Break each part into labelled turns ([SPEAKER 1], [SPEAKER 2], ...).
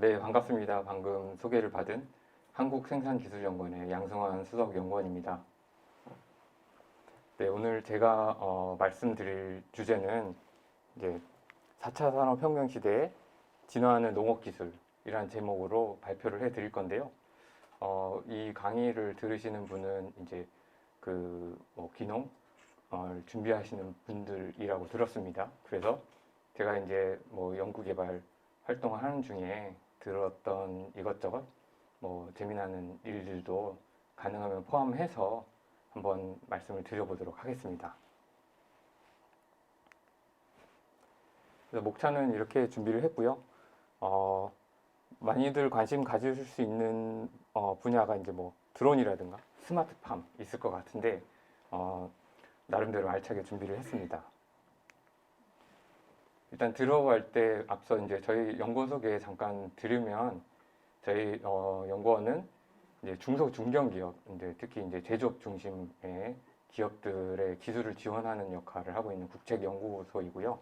[SPEAKER 1] 네, 반갑습니다. 방금 소개를 받은 한국생산기술연구원의 양승환 수석연구원입니다. 네, 오늘 제가 말씀드릴 주제는 이제 4차 산업혁명 시대에 진화하는 농업기술이라는 제목으로 발표를 해드릴 건데요. 이 강의를 들으시는 분은 이제 귀농 준비하시는 분들이라고 들었습니다. 그래서 제가 이제 연구개발 활동을 하는 중에 들었던 이것저것 재미나는 일들도 가능하면 포함해서 한번 말씀을 드려보도록 하겠습니다. 그래서 목차는 이렇게 준비를 했고요. 많이들 관심 가지실 수 있는 분야가 이제 드론이라든가 스마트팜 있을 것 같은데 나름대로 알차게 준비를 했습니다. 일단 들어갈 때 앞서 이제 저희 연구원 소개 잠깐 드리면 저희 연구원은 이제 중소 중견기업, 이제 특히 이제 제조업 중심의 기업들의 기술을 지원하는 역할을 하고 있는 국책연구소이고요.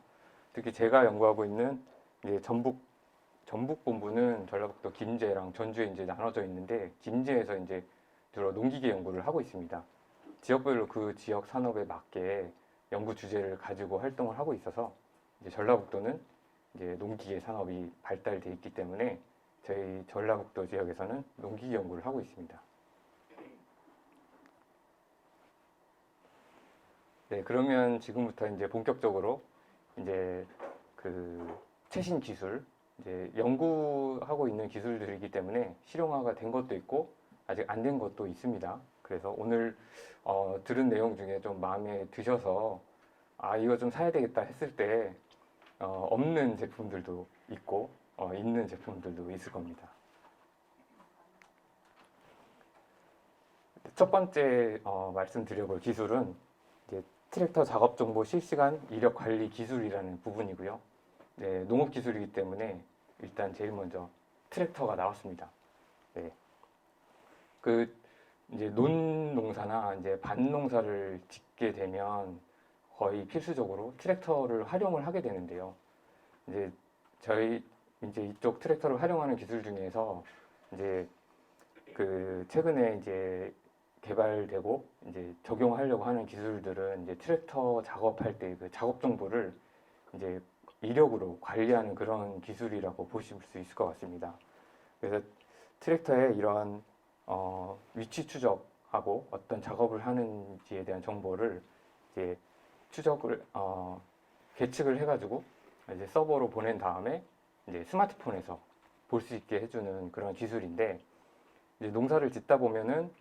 [SPEAKER 1] 특히 제가 연구하고 있는 이제 전북 본부는 전라북도 김제랑 전주에 이제 나눠져 있는데 김제에서 이제 주로 농기계 연구를 하고 있습니다. 지역별로 그 지역 산업에 맞게 연구 주제를 가지고 활동을 하고 있어서 이제 전라북도는 이제 농기계 산업이 발달돼 있기 때문에 저희 전라북도 지역에서는 농기계 연구를 하고 있습니다. 네, 그러면 지금부터 이제 본격적으로 이제 최신 기술, 이제 연구하고 있는 기술들이기 때문에 실용화가 된 것도 있고 아직 안 된 것도 있습니다. 그래서 오늘 들은 내용 중에 좀 마음에 드셔서 이거 좀 사야 되겠다 했을 때 없는 제품들도 있고 있는 제품들도 있을 겁니다. 첫 번째 말씀드려볼 기술은 이제 트랙터 작업 정보 실시간 이력 관리 기술이라는 부분이고요. 네, 농업 기술이기 때문에 일단 제일 먼저 트랙터가 나왔습니다. 네. 이제 논농사나 이제 밭농사를 짓게 되면 거의 필수적으로 트랙터를 활용을 하게 되는데요. 이제 이제 이쪽 트랙터를 활용하는 기술 중에서 이제 최근에 이제 개발되고 이제 적용하려고 하는 기술들은 이제 트랙터 작업할 때 그 작업 정보를 이제 이력으로 관리하는 그런 기술이라고 보실 수 있을 것 같습니다. 그래서 트랙터의 이러한 위치 추적하고 어떤 작업을 하는지에 대한 정보를 이제 계측을 해가지고 이제 서버로 보낸 다음에 이제 스마트폰에서 볼 수 있게 해주는 그런 기술인데 이제 농사를 짓다 보면은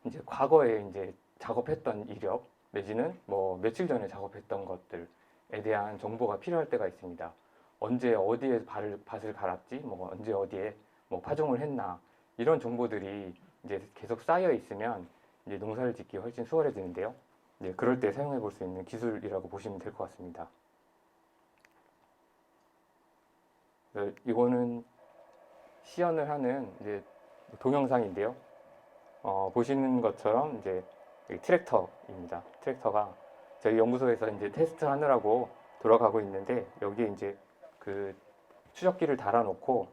[SPEAKER 1] 이제 과거에 이제 작업했던 이력 내지는 며칠 전에 작업했던 것들에 대한 정보가 필요할 때가 있습니다. 언제 어디에 밭을 갈았지, 언제 어디에 파종을 했나 이런 정보들이 이제 계속 쌓여 있으면 이제 농사를 짓기 훨씬 수월해지는데요. 이제 그럴 때 사용해 볼 수 있는 기술이라고 보시면 될 것 같습니다. 이거는 시연을 하는 이제 동영상인데요. 보시는 것처럼 이제 트랙터입니다. 트랙터가 저희 연구소에서 이제 테스트 하느라고 돌아가고 있는데 여기에 이제 추적기를 달아놓고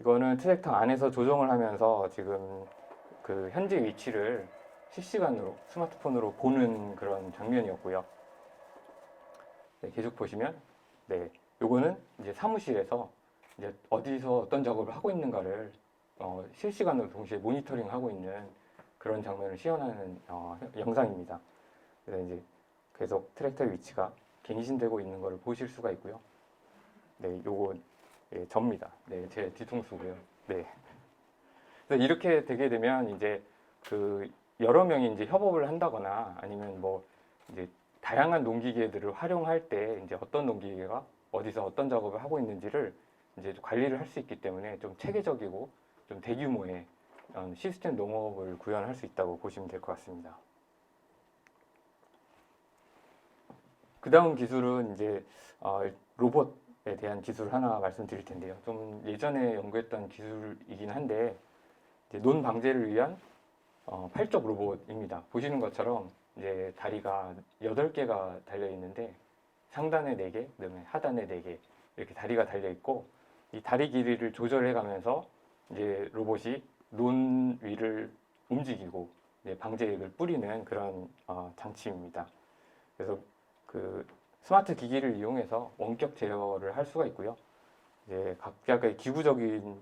[SPEAKER 1] 이거는 트랙터 안에서 조정을 하면서 지금 현재 위치를 실시간으로 스마트폰으로 보는 그런 장면이었고요. 네, 계속 보시면 네, 요거는 이제 사무실에서 이제 어디서 어떤 작업을 하고 있는가를 실시간으로 동시에 모니터링하고 있는 그런 장면을 시연하는 영상입니다. 그래서 이제 계속 트랙터의 위치가 갱신되고 있는 것을 보실 수가 있고요. 네, 요거 접니다. 네, 제 뒤통수고요. 네. 그래서 이렇게 되게 되면 이제 여러 명이 이제 협업을 한다거나 아니면 이제 다양한 농기계들을 활용할 때 이제 어떤 농기계가 어디서 어떤 작업을 하고 있는지를 이제 관리를 할 수 있기 때문에 좀 체계적이고 좀 대규모의 시스템 농업을 구현할 수 있다고 보시면 될 것 같습니다. 그 다음 기술은 이제 로봇에 대한 기술 하나 말씀드릴 텐데요. 좀 예전에 연구했던 기술이긴 한데 이제 논 방제를 위한 팔쪽 로봇입니다. 보시는 것처럼 이제 다리가 8개가 달려 있는데 상단에 4개, 그다음에 하단에 4개 이렇게 다리가 달려 있고 이 다리 길이를 조절해 가면서 이제 로봇이 논 위를 움직이고 방제액을 뿌리는 그런 장치입니다. 그래서 그 스마트 기기를 이용해서 원격 제어를 할 수가 있고요. 이제 각각의 기구적인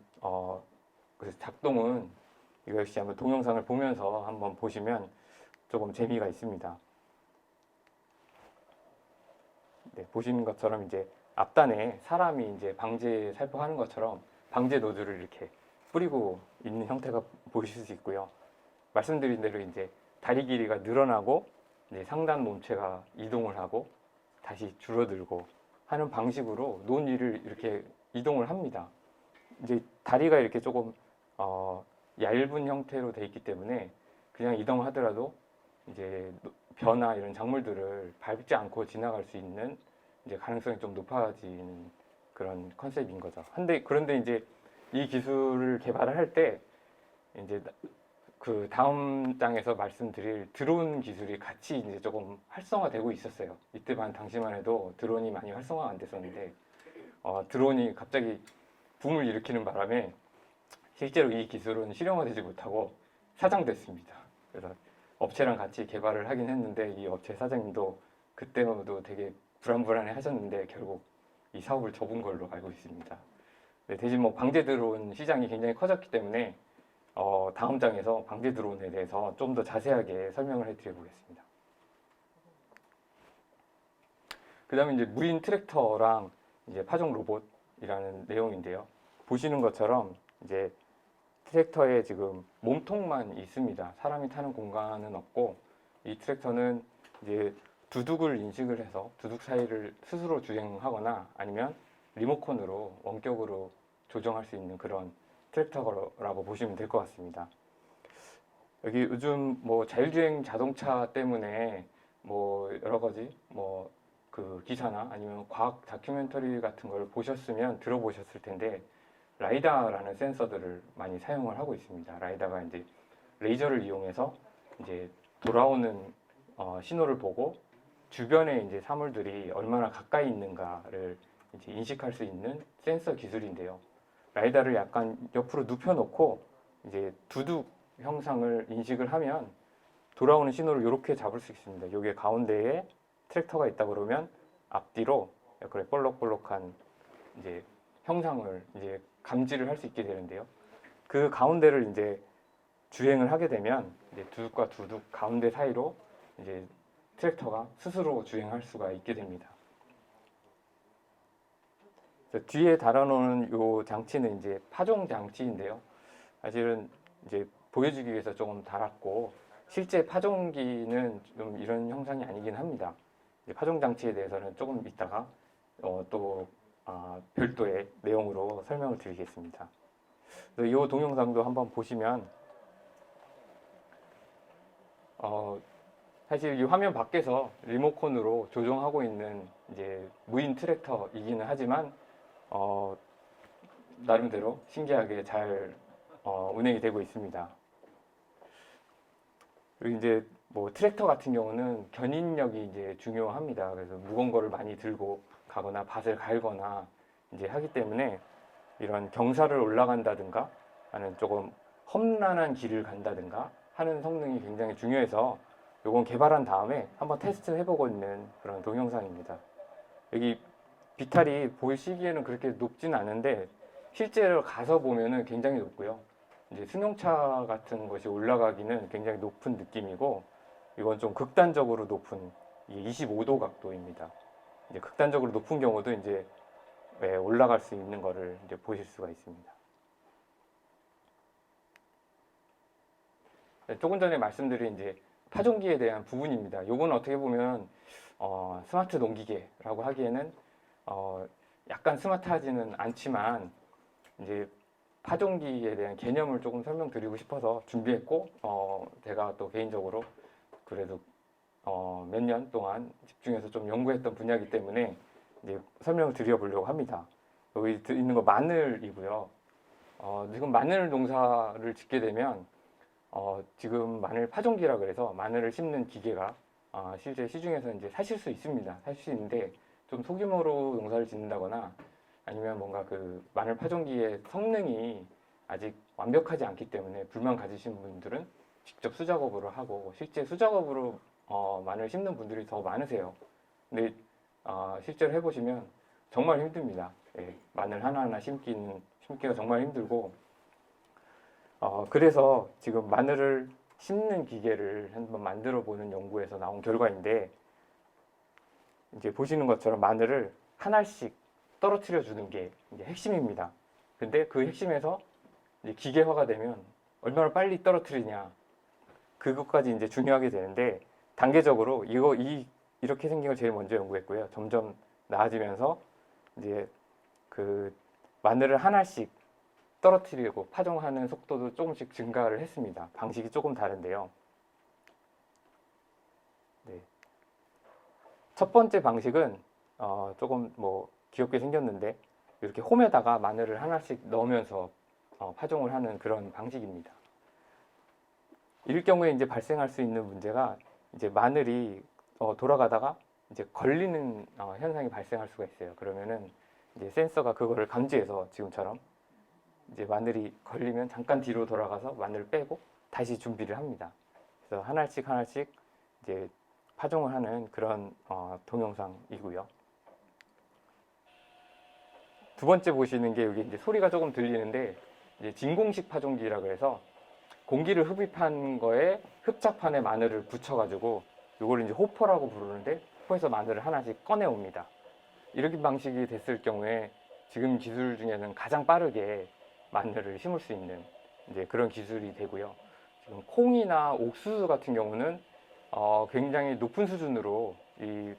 [SPEAKER 1] 그 작동은 이거 역시 한번 동영상을 보면서 한번 보시면 조금 재미가 있습니다. 네, 보시는 것처럼 이제 앞단에 사람이 이제 방제 살포하는 것처럼 방제 노즐을 이렇게 뿌리고 있는 형태가 보실 수 있고요. 말씀드린 대로 이제 다리 길이가 늘어나고 이제 상단 몸체가 이동을 하고 다시 줄어들고 하는 방식으로 논 위를 이렇게 이동을 합니다. 이제 다리가 이렇게 조금 얇은 형태로 되어 있기 때문에 그냥 이동하더라도 이제 벼나 이런 작물들을 밟지 않고 지나갈 수 있는 이제 가능성이 좀 높아지는 그런 컨셉인 거죠. 그런데 이제 이 기술을 개발을 할 때 이제 그 다음 장에서 말씀드릴 드론 기술이 같이 이제 조금 활성화되고 있었어요. 이때만 당시만 해도 드론이 많이 활성화가 안 됐었는데 드론이 갑자기 붐을 일으키는 바람에 실제로 이 기술은 실용화되지 못하고 사장됐습니다. 그래서 업체랑 같이 개발을 하긴 했는데 이 업체 사장님도 그때도 되게 불안불안해 하셨는데 결국 이 사업을 접은 걸로 알고 있습니다. 네, 대신 뭐 방제 드론 시장이 굉장히 커졌기 때문에 다음 장에서 방제 드론에 대해서 좀 더 자세하게 설명을 해드려 보겠습니다. 그 다음에 이제 무인 트랙터랑 이제 파종 로봇이라는 내용인데요. 보시는 것처럼 이제 트랙터에 지금 몸통만 있습니다. 사람이 타는 공간은 없고 이 트랙터는 이제 두둑을 인식을 해서 두둑 사이를 스스로 주행하거나 아니면 리모컨으로 원격으로 조정할 수 있는 그런 트랙터라고 보시면 될 것 같습니다. 여기 요즘 뭐 자율주행 자동차 때문에 뭐 여러 가지 뭐 그 기사나 아니면 과학 다큐멘터리 같은 걸 보셨으면 들어보셨을 텐데 라이다라는 센서들을 많이 사용을 하고 있습니다. 라이다가 이제 레이저를 이용해서 이제 돌아오는 신호를 보고 주변에 이제 사물들이 얼마나 가까이 있는가를 이제 인식할 수 있는 센서 기술인데요. 라이다를 약간 옆으로 눕혀놓고 이제 두둑 형상을 인식을 하면 돌아오는 신호를 이렇게 잡을 수 있습니다. 여기 가운데에 트랙터가 있다 그러면 앞뒤로 약간 볼록볼록한 이제 형상을 이제 감지를 할 수 있게 되는데요. 그 가운데를 이제 주행을 하게 되면 이제 두둑과 두둑 가운데 사이로 이제 트랙터가 스스로 주행할 수가 있게 됩니다. 뒤에 달아놓은 이 장치는 이제 파종 장치인데요. 사실은 이제 보여주기 위해서 조금 달았고 실제 파종기는 좀 이런 형상이 아니긴 합니다. 파종 장치에 대해서는 조금 이따가 또 별도의 내용으로 설명을 드리겠습니다. 이 동영상도 한번 보시면 사실 이 화면 밖에서 리모컨으로 조정하고 있는 이제 무인 트랙터이기는 하지만 나름대로 신기하게 잘 운행이 되고 있습니다. 그리고 이제 뭐 트랙터 같은 경우는 견인력이 이제 중요합니다. 그래서 무거운 거를 많이 들고 가거나 밭을 갈거나 이제 하기 때문에 이런 경사를 올라간다든가 하는 조금 험난한 길을 간다든가 하는 성능이 굉장히 중요해서 이건 개발한 다음에 한번 테스트 해보고 있는 그런 동영상입니다. 여기 비탈이 보시기에는 그렇게 높진 않은데 실제로 가서 보면은 굉장히 높고요. 이제 승용차 같은 것이 올라가기는 굉장히 높은 느낌이고 이건 좀 극단적으로 높은 25도 각도입니다. 이제 극단적으로 높은 경우도 이제 올라갈 수 있는 거를 이제 보실 수가 있습니다. 조금 전에 말씀드린 이제 파종기에 대한 부분입니다. 이건 어떻게 보면 스마트 농기계라고 하기에는 약간 스마트하지는 않지만 이제 파종기에 대한 개념을 조금 설명드리고 싶어서 준비했고 제가 또 개인적으로 그래도 몇 년 동안 집중해서 좀 연구했던 분야이기 때문에 이제 설명을 드려보려고 합니다. 여기 있는 거 마늘이고요. 지금 마늘 농사를 짓게 되면 지금 마늘 파종기라 그래서 마늘을 심는 기계가 실제 시중에서 이제 사실 수 있습니다. 사실 수 있는데 좀 소규모로 농사를 짓는다거나 아니면 뭔가 그 마늘 파종기의 성능이 아직 완벽하지 않기 때문에 불만 가지신 분들은 직접 수작업으로 하고, 실제 수작업으로 마늘 심는 분들이 더 많으세요. 근데 실제로 해보시면 정말 힘듭니다. 예, 마늘 하나하나 심기가 정말 힘들고, 그래서 지금 마늘을 심는 기계를 한번 만들어 보는 연구에서 나온 결과인데, 이제 보시는 것처럼 마늘을 한 알씩 떨어뜨려 주는 게 이제 핵심입니다. 근데 그 핵심에서 이제 기계화가 되면 얼마나 빨리 떨어뜨리냐, 그것까지 이제 중요하게 되는데, 단계적으로 이렇게 생긴 걸 제일 먼저 연구했고요. 점점 나아지면서 이제 그 마늘을 한 알씩 떨어뜨리고 파종하는 속도도 조금씩 증가를 했습니다. 방식이 조금 다른데요. 네. 첫 번째 방식은 조금 뭐 귀엽게 생겼는데, 이렇게 홈에다가 마늘을 하나씩 넣으면서 파종을 하는 그런 방식입니다. 이럴 경우에 이제 발생할 수 있는 문제가, 이제 마늘이 돌아가다가 이제 걸리는 현상이 발생할 수가 있어요. 그러면은 이제 센서가 그거를 감지해서 지금처럼 이제 마늘이 걸리면 잠깐 뒤로 돌아가서 마늘을 빼고 다시 준비를 합니다. 그래서 하나씩 이제 파종을 하는 그런 동영상이고요. 두 번째 보시는 게, 여기 이제 소리가 조금 들리는데, 이제 진공식 파종기라고 해서 공기를 흡입한 거에 흡착판에 마늘을 붙여가지고, 이걸 이제 호퍼라고 부르는데, 호퍼에서 마늘을 하나씩 꺼내 옵니다. 이렇게 방식이 됐을 경우에 지금 기술 중에는 가장 빠르게 마늘을 심을 수 있는 이제 그런 기술이 되고요. 지금 콩이나 옥수수 같은 경우는 굉장히 높은 수준으로 이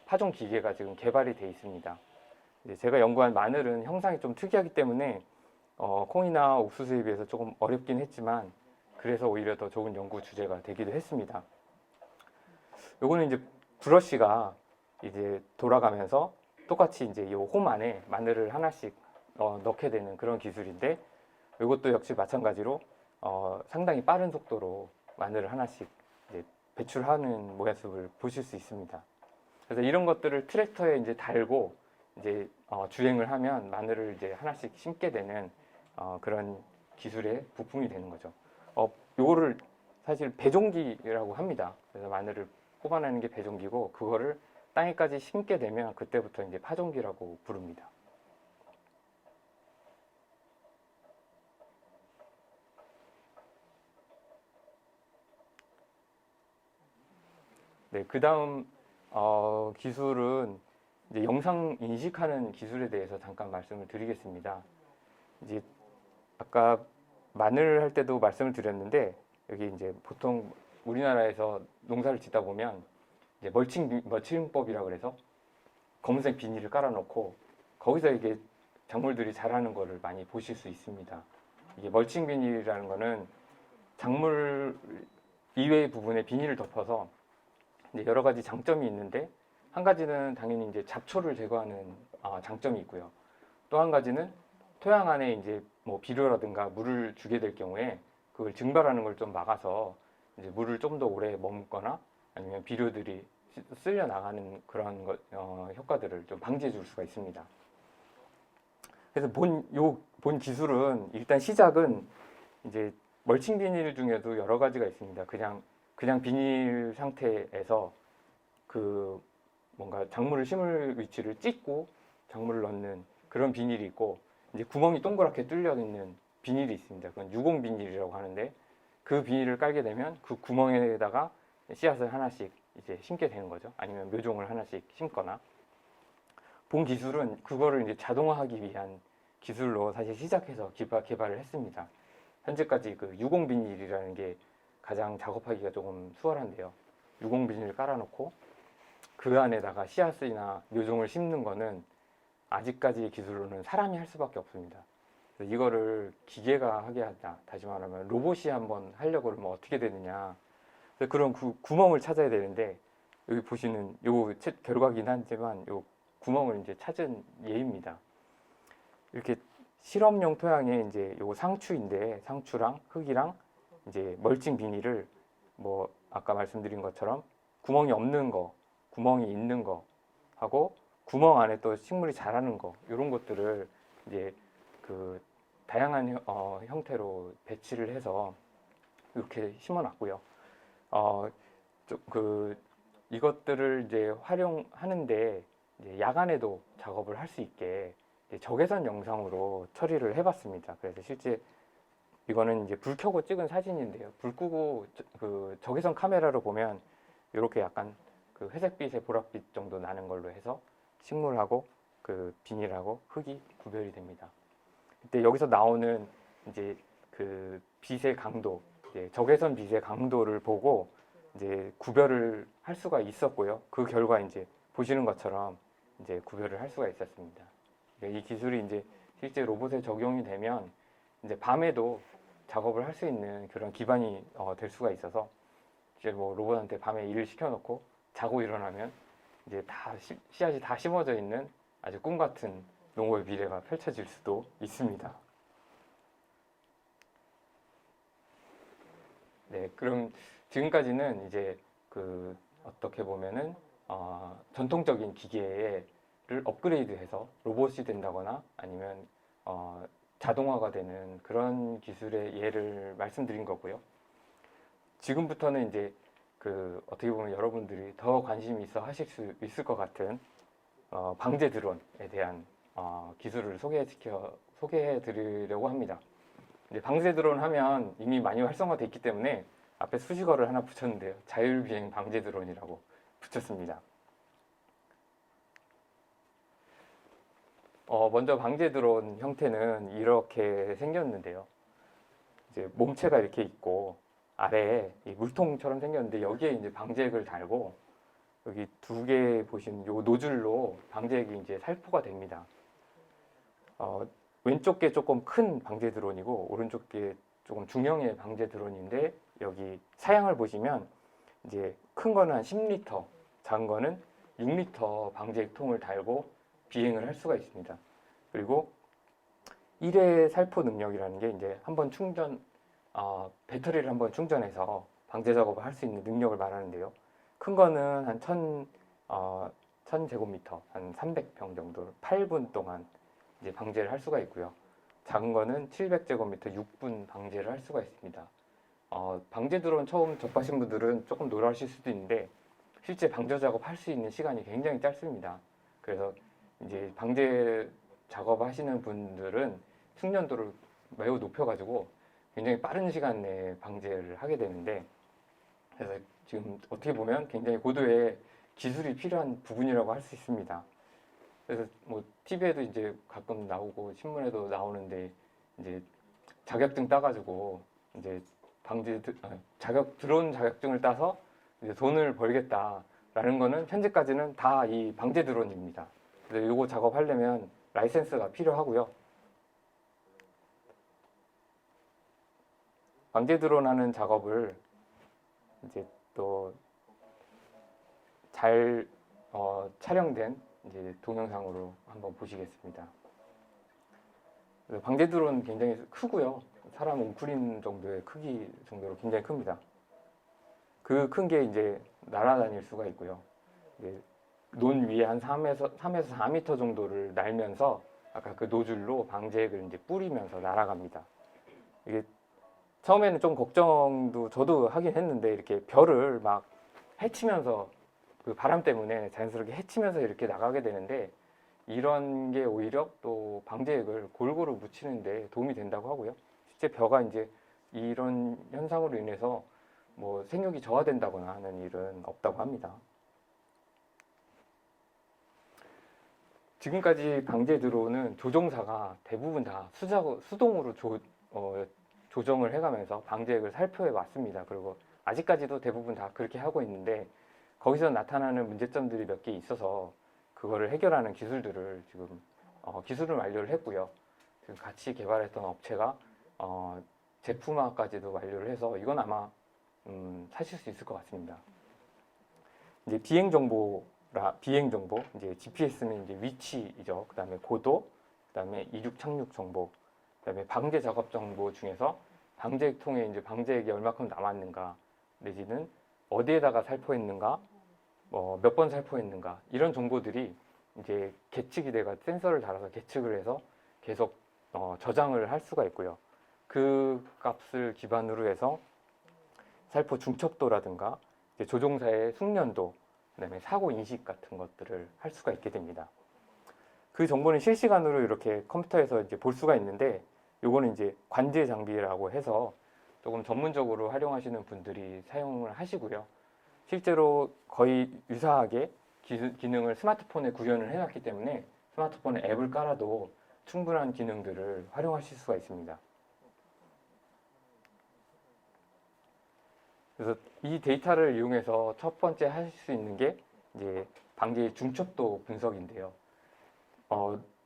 [SPEAKER 1] 파종 기계가 지금 개발이 돼 있습니다. 이제 제가 연구한 마늘은 형상이 좀 특이하기 때문에 콩이나 옥수수에 비해서 조금 어렵긴 했지만, 그래서 오히려 더 좋은 연구 주제가 되기도 했습니다. 요거는 이제 브러쉬가 이제 돌아가면서 똑같이 이제 이 홈 안에 마늘을 하나씩 넣게 되는 그런 기술인데, 이것도 역시 마찬가지로 상당히 빠른 속도로 마늘을 하나씩 이제 배출하는 모습을 보실 수 있습니다. 그래서 이런 것들을 트랙터에 이제 달고 이제 주행을 하면 마늘을 이제 하나씩 심게 되는 그런 기술의 부품이 되는 거죠. 요거를 사실 배종기라고 합니다. 그래서 마늘을 뽑아내는 게 배종기고, 그거를 땅에까지 심게 되면 그때부터 이제 파종기라고 부릅니다. 네, 그 다음 기술은 이제 영상 인식하는 기술에 대해서 잠깐 말씀을 드리겠습니다. 이제 아까 마늘 할 때도 말씀을 드렸는데, 여기 이제 보통 우리나라에서 농사를 짓다 보면 이제 멀칭법이라고 해서 검은색 비닐을 깔아놓고 거기서 이게 작물들이 자라는 거를 많이 보실 수 있습니다. 이게 멀칭 비닐이라는 거는 작물 이외의 부분에 비닐을 덮어서 이제 여러 가지 장점이 있는데, 한 가지는 당연히 이제 잡초를 제거하는 장점이 있고요. 또 한 가지는 토양 안에 이제 뭐 비료라든가 물을 주게 될 경우에 그걸 증발하는 걸 좀 막아서 이제 물을 좀 더 오래 머금거나 아니면 비료들이 쓸려 나가는 그런 효과들을 좀 방지해 줄 수가 있습니다. 그래서 본 기술은 일단 시작은 이제 멀칭 비닐 중에도 여러 가지가 있습니다. 그냥 비닐 상태에서 그 뭔가 작물을 심을 위치를 찍고 작물을 넣는 그런 비닐이 있고, 이제 구멍이 동그랗게 뚫려 있는 비닐이 있습니다. 그건 유공 비닐이라고 하는데, 그 비닐을 깔게 되면 그 구멍에다가 씨앗을 하나씩 이제 심게 되는 거죠. 아니면 묘종을 하나씩 심거나. 본 기술은 그거를 이제 자동화하기 위한 기술로 사실 시작해서 개발을 했습니다. 현재까지 그 유공 비닐이라는 게 가장 작업하기가 조금 수월한데요. 유공 비닐을 깔아놓고 그 안에다가 씨앗이나 묘종을 심는 거는 아직까지의 기술로는 사람이 할 수밖에 없습니다. 그래서 이거를 기계가 하게 하자, 다시 말하면 로봇이 한번 하려고 그러면 어떻게 되느냐. 그래서 그런 구멍을 찾아야 되는데, 여기 보시는 요 결과긴 하지만 요 구멍을 이제 찾은 예입니다. 이렇게 실험용 토양에 이제 요 상추인데, 상추랑 흙이랑 이제 멀칭 비닐을 아까 말씀드린 것처럼 구멍이 없는 거, 구멍이 있는 거 하고 구멍 안에 또 식물이 자라는 거 이런 것들을 이제 그 다양한 형태로 배치를 해서 이렇게 심어놨고요. 그 이것들을 이제 활용하는데 이제 야간에도 작업을 할 수 있게 이제 적외선 영상으로 처리를 해봤습니다. 그래서 실제 이거는 이제 불 켜고 찍은 사진인데요. 불 끄고 그 적외선 카메라로 보면 이렇게 약간 그 회색빛에 보랏빛 정도 나는 걸로 해서 식물하고 그 비닐하고 흙이 구별이 됩니다. 그때 여기서 나오는 이제 그 빛의 강도, 이제 적외선 빛의 강도를 보고 이제 구별을 할 수가 있었고요. 그 결과 이제 보시는 것처럼 이제 구별을 할 수가 있었습니다. 이 기술이 이제 실제 로봇에 적용이 되면 이제 밤에도 작업을 할 수 있는 그런 기반이 될 수가 있어서 이제 뭐 로봇한테 밤에 일을 시켜놓고 자고 일어나면 이제 다 씨앗이 다 심어져 있는 아주 꿈 같은 농업의 미래가 펼쳐질 수도 있습니다. 네, 그럼 지금까지는 이제 그 어떻게 보면은 전통적인 기계를 업그레이드해서 로봇이 된다거나 아니면 자동화가 되는 그런 기술의 예를 말씀드린 거고요. 지금부터는 이제 그 어떻게 보면 여러분들이 더 관심이 있어 하실 수 있을 것 같은 방제 드론에 대한 기술을 소개해 드리려고 합니다. 이제 방제 드론 하면 이미 많이 활성화되어 있기 때문에 앞에 수식어를 하나 붙였는데요. 자율비행 방제 드론이라고 붙였습니다. 먼저 방제 드론 형태는 이렇게 생겼는데요. 이제 몸체가 이렇게 있고 아래에 이 물통처럼 생겼는데 여기에 이제 방제액을 달고 여기 두 개 보시는 요 노즐로 방제액이 이제 살포가 됩니다. 왼쪽 게 조금 큰 방제 드론이고 오른쪽 게 조금 중형의 방제 드론인데 여기 사양을 보시면 이제 큰 거는 한 10리터, 작은 거는 6리터 방제액 통을 달고 비행을 할 수가 있습니다. 그리고 1회 살포 능력이라는 게 이제 한번 배터리를 한번 충전해서 방제 작업을 할 수 있는 능력을 말하는데요. 큰 거는 한 1000제곱미터, 한 300평 정도를 8분 동안 이제 방제를 할 수가 있고요. 작은 거는 700제곱미터 6분 방제를 할 수가 있습니다. 방제 드론 처음 접하신 분들은 조금 놀라실 수도 있는데 실제 방제 작업 할 수 있는 시간이 굉장히 짧습니다. 그래서 이제 방제 작업 하시는 분들은 숙련도를 매우 높여가지고 굉장히 빠른 시간 내에 방제를 하게 되는데 그래서 지금 어떻게 보면 굉장히 고도의 기술이 필요한 부분이라고 할 수 있습니다. 그래서 뭐 TV에도 이제 가끔 나오고 신문에도 나오는데 이제 자격증 따가지고 이제 드론 자격증을 따서 이제 돈을 벌겠다라는 거는 현재까지는 다 이 방제 드론입니다. 그래서 이거 작업하려면 라이센스가 필요하고요. 방제 드론 하는 작업을 이제 또 잘 촬영된 이제 동영상으로 한번 보시겠습니다. 방제 드론 굉장히 크고요. 사람 웅크린 정도의 크기 정도로 굉장히 큽니다. 그 큰 게 이제 날아다닐 수가 있고요. 이제 논 위에 한 3에서 4m 정도를 날면서 아까 그 노즐로 방제액을 이제 뿌리면서 날아갑니다. 이게 처음에는 좀 걱정도 저도 하긴 했는데 이렇게 별을 막 헤치면서 그 바람 때문에 자연스럽게 헤치면서 이렇게 나가게 되는데 이런 게 오히려 또 방제액을 골고루 묻히는 데 도움이 된다고 하고요. 실제 벼가 이제 이런 현상으로 인해서 뭐 생육이 저하된다거나 하는 일은 없다고 합니다. 지금까지 방제 드론은 조종사가 대부분 다 수동으로 조정을 해가면서 방제액을 살포해 왔습니다. 그리고 아직까지도 대부분 다 그렇게 하고 있는데 거기서 나타나는 문제점들이 몇 개 있어서 그거를 해결하는 기술들을 지금 기술을 완료를 했고요. 지금 같이 개발했던 업체가 제품화까지도 완료를 해서 이건 아마 사실 수 있을 것 같습니다. 이제 비행 정보, 이제 GPS는 이제 위치이죠. 그 다음에 고도, 그 다음에 이륙 착륙 정보, 그 다음에 방제 작업 정보 중에서 방제액 통에 이제 방제액이 얼마큼 남았는가, 내지는 어디에다가 살포했는가, 몇 번 살포했는가 이런 정보들이 이제 계측이 돼가 센서를 달아서 계측을 해서 계속 저장을 할 수가 있고요. 그 값을 기반으로 해서 살포 중첩도라든가 이제 조종사의 숙련도, 그다음에 사고 인식 같은 것들을 할 수가 있게 됩니다. 그 정보는 실시간으로 이렇게 컴퓨터에서 이제 볼 수가 있는데, 요거는 이제 관제 장비라고 해서 조금 전문적으로 활용하시는 분들이 사용을 하시고요. 실제로 거의 유사하게 기능을 스마트폰에 구현을 해놨기 때문에 스마트폰에 앱을 깔아도 충분한 기능들을 활용하실 수가 있습니다. 그래서 이 데이터를 이용해서 첫 번째 하실 수 있는 게 이제 방제의 중첩도 분석인데요.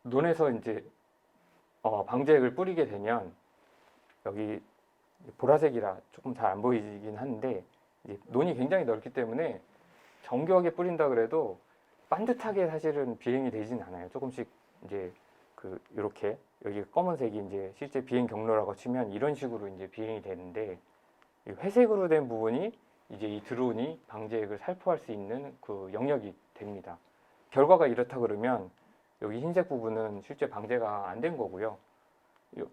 [SPEAKER 1] 논에서 이제 방제액을 뿌리게 되면 여기 보라색이라 조금 잘 안 보이긴 하는데, 이제 논이 굉장히 넓기 때문에 정교하게 뿌린다 그래도 반듯하게 사실은 비행이 되진 않아요. 조금씩 이제 이렇게 여기 검은색이 이제 실제 비행 경로라고 치면 이런 식으로 이제 비행이 되는데, 이 회색으로 된 부분이 이제 이 드론이 방제액을 살포할 수 있는 그 영역이 됩니다. 결과가 이렇다 그러면 여기 흰색 부분은 실제 방제가 안 된 거고요.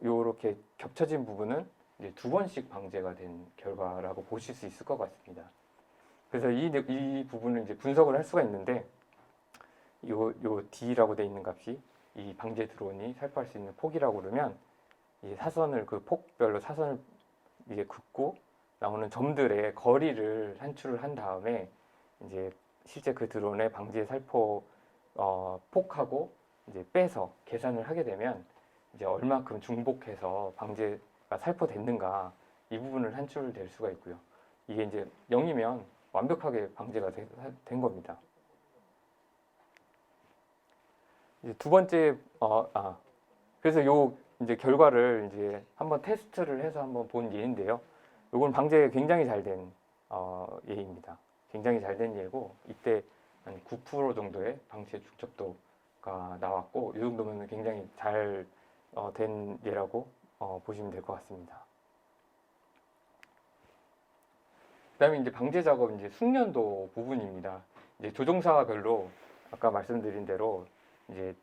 [SPEAKER 1] 요렇게 겹쳐진 부분은 이제 2번씩 방제가 된 결과라고 보실 수 있을 것 같습니다. 그래서 이 부분을 이제 분석을 할 수가 있는데, 요 D라고 되어 있는 값이 이 방제 드론이 살포할 수 있는 폭이라고 그러면, 이 사선을 그 폭별로 사선을 이제 긋고 나오는 점들의 거리를 산출을 한 다음에 이제 실제 그 드론의 방제 살포 폭하고 이제 빼서 계산을 하게 되면 이제 얼마큼 중복해서 방제가 살포됐는가, 이 부분을 산출될 수가 있고요. 이게 이제 0이면 완벽하게 방제가 된 겁니다. 이제 두 번째 그래서 요 이제 결과를 이제 한번 테스트를 해서 한번 본 예인데요. 이건 방제가 굉장히 잘 된 예입니다. 굉장히 잘 된 예고, 이때 한 9% 정도의 방제 중첩도가 나왔고, 이 정도면 굉장히 잘 된 예라고 보시면 될 것 같습니다. 그다음에 이제 방제 작업 이제 숙련도 부분입니다. 이제 조종사별로 아까 말씀드린 대로 이제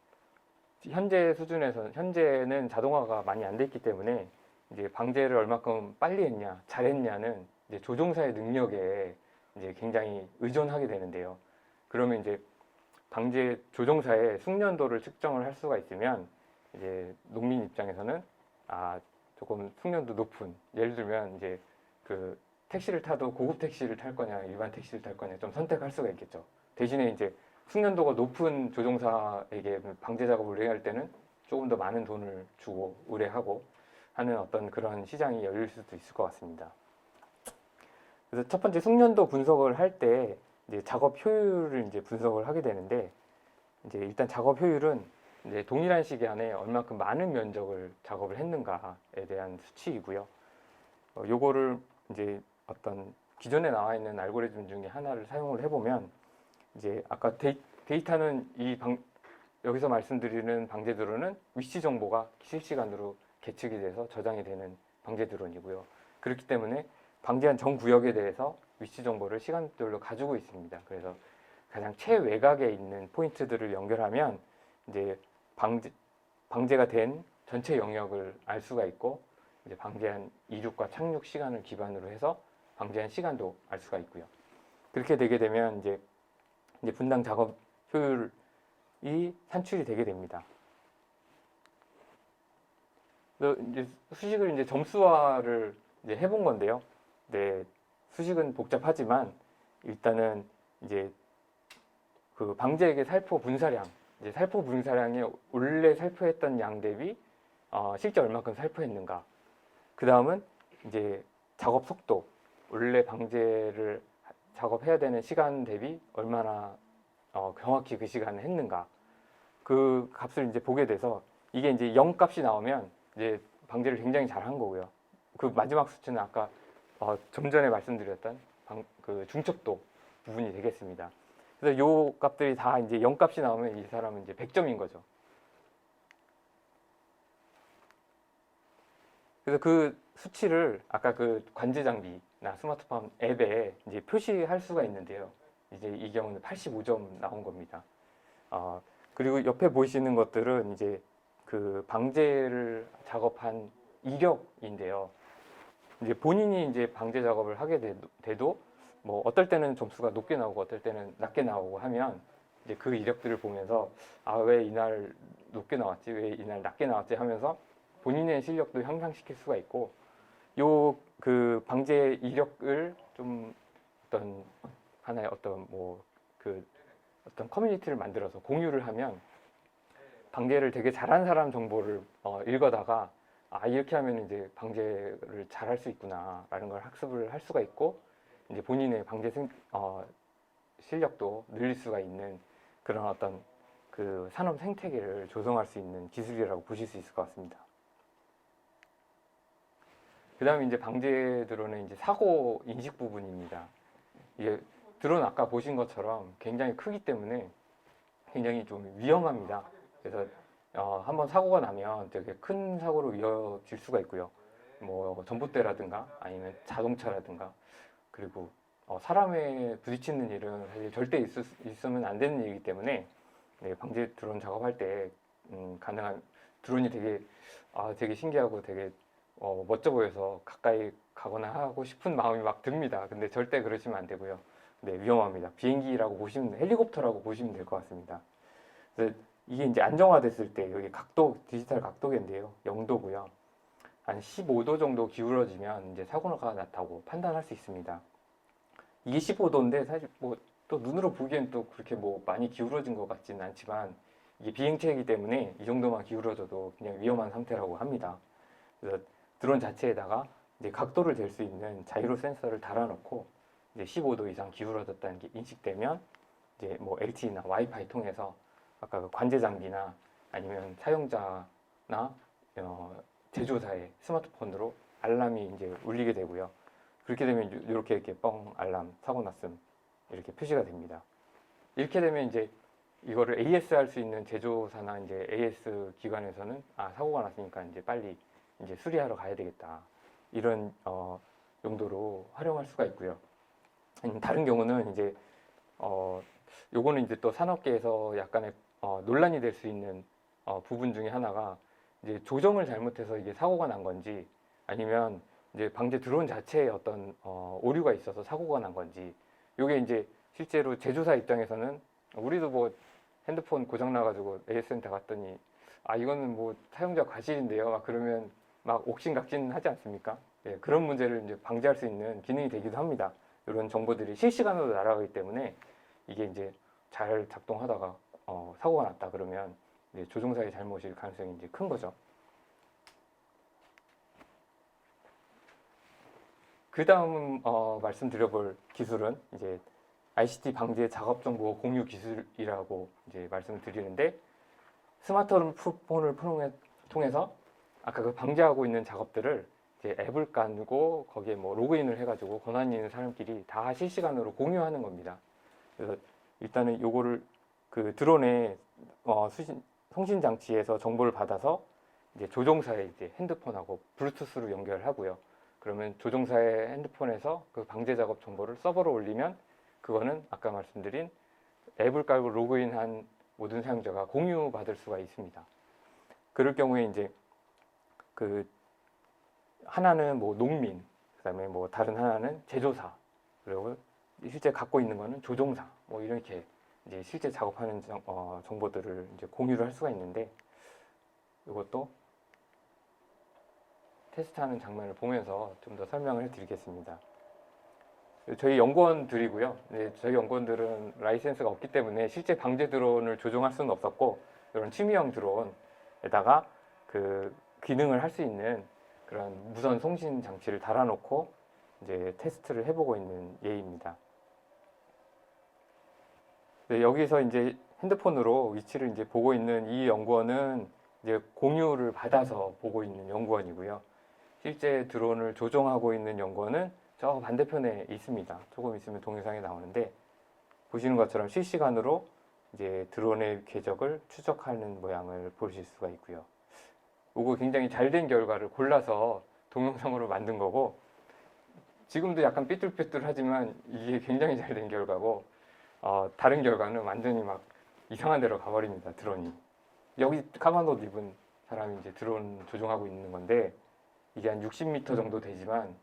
[SPEAKER 1] 현재는 자동화가 많이 안 됐기 때문에 이제 방제를 얼마큼 빨리 했냐, 잘했냐는 이제 조종사의 능력에 이제 굉장히 의존하게 되는데요. 그러면 이제 방제 조종사의 숙련도를 측정을 할 수가 있으면 이제 농민 입장에서는 조금 숙련도 높은, 예를 들면 이제 그 택시를 타도 고급 택시를 탈 거냐, 일반 택시를 탈 거냐 좀 선택할 수가 있겠죠. 대신에 이제 숙련도가 높은 조종사에게 방제 작업을 의뢰할 때는 조금 더 많은 돈을 주고 의뢰하고 하는 어떤 그런 시장이 열릴 수도 있을 것 같습니다. 그래서 첫 번째 숙련도 분석을 할 때 이제 작업 효율을 이제 분석을 하게 되는데, 이제 일단 작업 효율은 이제 동일한 시기 안에 얼마큼 많은 면적을 작업을 했는가에 대한 수치이고요. 요거를 이제 어떤 기존에 나와 있는 알고리즘 중에 하나를 사용을 해보면, 이제 아까 데이터는 여기서 말씀드리는 방제 드론은 위치 정보가 실시간으로 계측이 돼서 저장이 되는 방제 드론이고요. 그렇기 때문에 방제한 전 구역에 대해서 위치 정보를 시간별로 가지고 있습니다. 그래서 가장 최외곽에 있는 포인트들을 연결하면 이제 방제가 된 전체 영역을 알 수가 있고, 이제 방제한 이륙과 착륙 시간을 기반으로 해서 방제한 시간도 알 수가 있고요. 그렇게 되게 되면 이제 분당 작업 효율이 산출이 되게 됩니다. 이제 수식을 이제 점수화를 이제 해본 건데요. 네, 수식은 복잡하지만 일단은 이제 그 방제액의 살포 분사량, 이제 살포 분사량이 원래 살포했던 양 대비 실제 얼마큼 살포했는가. 그 다음은 이제 작업 속도, 원래 방제를 작업해야 되는 시간 대비 얼마나 정확히 그 시간을 했는가. 그 값을 이제 보게 돼서 이게 이제 0 값이 나오면 이제 방제를 굉장히 잘 한 거고요. 그 마지막 수치는 아까 좀 전에 말씀드렸던 그 중첩도 부분이 되겠습니다. 그래서 요 값들이 다 이제 0 값이 나오면 이 사람은 이제 100점인 거죠. 그래서 그 수치를 아까 그 관제 장비나 스마트폰 앱에 이제 표시할 수가 있는데요. 이제 이 경우는 85점 나온 겁니다. 그리고 옆에 보시는 것들은 이제 그 방제를 작업한 이력인데요. 이제 본인이 이제 방제 작업을 하게 돼도 뭐 어떨 때는 점수가 높게 나오고 어떨 때는 낮게 나오고 하면 이제 그 이력들을 보면서 아, 왜 이날 높게 나왔지? 왜 이날 낮게 나왔지? 하면서 본인의 실력도 향상시킬 수가 있고, 요 그 방제 이력을 좀 어떤 하나의 어떤 뭐 그 어떤 커뮤니티를 만들어서 공유를 하면 방제를 되게 잘한 사람 정보를 읽어다가 아, 이렇게 하면 이제 방제를 잘할 수 있구나라는 걸 학습을 할 수가 있고, 이제 본인의 방제 실력도 늘릴 수가 있는 그런 어떤 그 산업 생태계를 조성할 수 있는 기술이라고 보실 수 있을 것 같습니다. 그 다음에 이제 방제 드론의 이제 사고 인식 부분입니다. 이게 드론 아까 보신 것처럼 굉장히 크기 때문에 굉장히 좀 위험합니다. 그래서 한번 사고가 나면 되게 큰 사고로 이어질 수가 있고요. 뭐 전봇대라든가 아니면 자동차라든가, 그리고 사람에 부딪히는 일은 사실 절대 있으면 안 되는 일이기 때문에 네, 방제 드론 작업할 때 가능한 드론이 되게 신기하고 되게 멋져 보여서 가까이 가거나 하고 싶은 마음이 막 듭니다. 근데 절대 그러시면 안 되고요. 네, 위험합니다. 비행기라고 보시면, 헬리콥터라고 보시면 될 것 같습니다. 그래서 이게 이제 안정화됐을 때 여기 각도, 디지털 각도계인데요. 0도고요. 한 15도 정도 기울어지면 이제 사고가 났다고 판단할 수 있습니다. 이게 15도인데 사실 뭐 또 눈으로 보기엔 또 그렇게 뭐 많이 기울어진 것 같지는 않지만 이게 비행체이기 때문에 이 정도만 기울어져도 그냥 위험한 상태라고 합니다. 그래서 드론 자체에다가 이제 각도를 잴 수 있는 자이로 센서를 달아놓고 이제 15도 이상 기울어졌다는 게 인식되면 이제 뭐 LTE나 와이파이 통해서 아까 그 관제 장비나 아니면 사용자나 제조사의 스마트폰으로 알람이 이제 울리게 되고요. 그렇게 되면 이렇게 뻥 알람 사고 났음 이렇게 표시가 됩니다. 이렇게 되면 이제 이거를 AS 할 수 있는 제조사나 이제 AS 기관에서는 아, 사고가 났으니까 이제 빨리 이제 수리하러 가야 되겠다, 이런 용도로 활용할 수가 있고요. 다른 경우는 이제 요거는 이제 또 산업계에서 약간의 논란이 될 수 있는 부분 중에 하나가 이제 조정을 잘못해서 이게 사고가 난 건지 아니면 이제 방제 드론 자체에 어떤 오류가 있어서 사고가 난 건지, 요게 이제 실제로 제조사 입장에서는 우리도 뭐 핸드폰 고장 나가지고 AS 센터 갔더니 아, 이거는 뭐 사용자 과실인데요, 막 그러면 막 옥신각신 하지 않습니까? 예, 그런 문제를 이제 방지할 수 있는 기능이 되기도 합니다. 이런 정보들이 실시간으로 날아가기 때문에 이게 이제 잘 작동하다가 사고가 났다 그러면 이제 조종사의 잘못일 가능성이 이제 큰 거죠. 그 다음 말씀드려볼 기술은 이제 ICT 방제 작업 정보 공유 기술이라고 이제 말씀을 드리는데, 스마트폰을 통해서 아까 그 방제하고 있는 작업들을 이제 앱을 깔고 거기에 뭐 로그인을 해가지고 권한 있는 사람끼리 다 실시간으로 공유하는 겁니다. 그래서 일단은 요거를 그 드론의 송신 장치에서 정보를 받아서 이제 조종사의 이제 핸드폰하고 블루투스로 연결하고요. 그러면 조종사의 핸드폰에서 그 방제 작업 정보를 서버로 올리면 그거는 아까 말씀드린 앱을 깔고 로그인한 모든 사용자가 공유받을 수가 있습니다. 그럴 경우에 이제 그 하나는 뭐 농민, 그다음에 뭐 다른 하나는 제조사, 그리고 실제 갖고 있는 거는 조종사, 뭐 이렇게 이제 실제 작업하는 정보들을 이제 공유를 할 수가 있는데, 이것도 테스트하는 장면을 보면서 좀 더 설명을 해드리겠습니다. 저희 연구원들이고요. 네, 저희 연구원들은 라이센스가 없기 때문에 실제 방제 드론을 조종할 수는 없었고, 이런 취미형 드론에다가 그 기능을 할 수 있는 그런 무선 송신 장치를 달아놓고 이제 테스트를 해보고 있는 예입니다. 네, 여기서 이제 핸드폰으로 위치를 이제 보고 있는 이 연구원은 이제 공유를 받아서 보고 있는 연구원이고요. 실제 드론을 조종하고 있는 연구원은 저 반대편에 있습니다. 조금 있으면 동영상에 나오는데, 보시는 것처럼 실시간으로 이제 드론의 궤적을 추적하는 모양을 보실 수가 있고요. 이거 굉장히 잘된 결과를 골라서 동영상으로 만든 거고, 지금도 약간 삐뚤빼뚤하지만 이게 굉장히 잘된 결과고, 다른 결과는 완전히 막 이상한 데로 가버립니다. 드론이. 여기 까만 옷 입은 사람이 이제 드론 조종하고 있는 건데 이게 한 60m 정도 되지만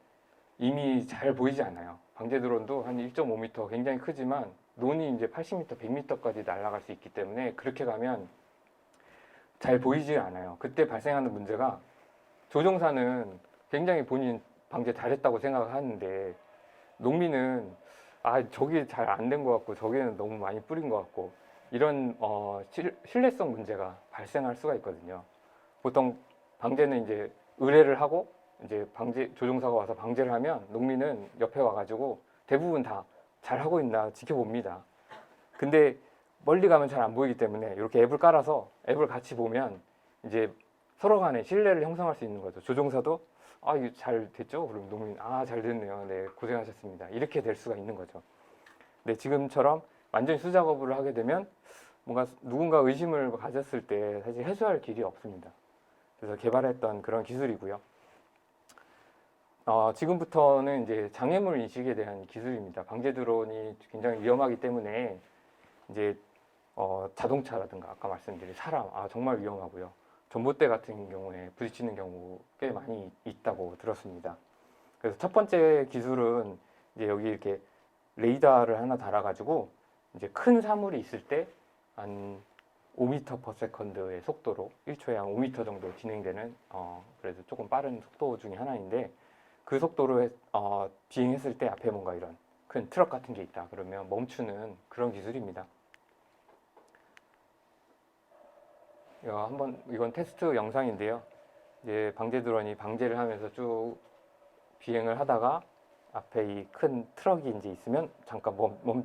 [SPEAKER 1] 이미 잘 보이지 않아요. 방제 드론도 한 1.5m 굉장히 크지만 논이 이제 80m, 100m까지 날아갈 수 있기 때문에 그렇게 가면 잘 보이지 않아요. 그때 발생하는 문제가 조종사는 굉장히 본인 방제 잘했다고 생각하는데 농민은 저게 잘 안 된 것 같고 저기는 너무 많이 뿌린 것 같고 이런 신뢰성 문제가 발생할 수가 있거든요. 보통 방제는 이제 의뢰를 하고 이제 조종사가 와서 방제를 하면 농민은 옆에 와가지고 대부분 다 잘하고 있나 지켜봅니다. 근데 멀리 가면 잘 안 보이기 때문에 이렇게 앱을 깔아서 앱을 같이 보면 이제 서로 간에 신뢰를 형성할 수 있는 거죠. 조종사도 이거 잘 됐죠? 그럼 농민 잘 됐네요. 네, 고생하셨습니다. 이렇게 될 수가 있는 거죠. 네, 지금처럼 완전히 수작업을 하게 되면 뭔가 누군가 의심을 가졌을 때 사실 해소할 길이 없습니다. 그래서 개발했던 그런 기술이고요. 지금부터는 이제 장애물 인식에 대한 기술입니다. 방제 드론이 굉장히 위험하기 때문에 이제 자동차라든가 아까 말씀드린 사람 정말 위험하고요. 전봇대 같은 경우에 부딪히는 경우 꽤 많이 있다고 들었습니다. 그래서 첫 번째 기술은 이제 여기 이렇게 레이더를 하나 달아가지고 이제 큰 사물이 있을 때 한 5m/s의 속도로 1초에 한 5m 정도 진행되는 그래도 조금 빠른 속도 중에 하나인데 그 속도로 비행했을 때 앞에 뭔가 이런 큰 트럭 같은 게 있다 그러면 멈추는 그런 기술입니다. 이건 테스트 영상인데요. 이제 방제 드론이 방제를 하면서 쭉 비행을 하다가 앞에 이 큰 트럭이 이제 있으면 잠깐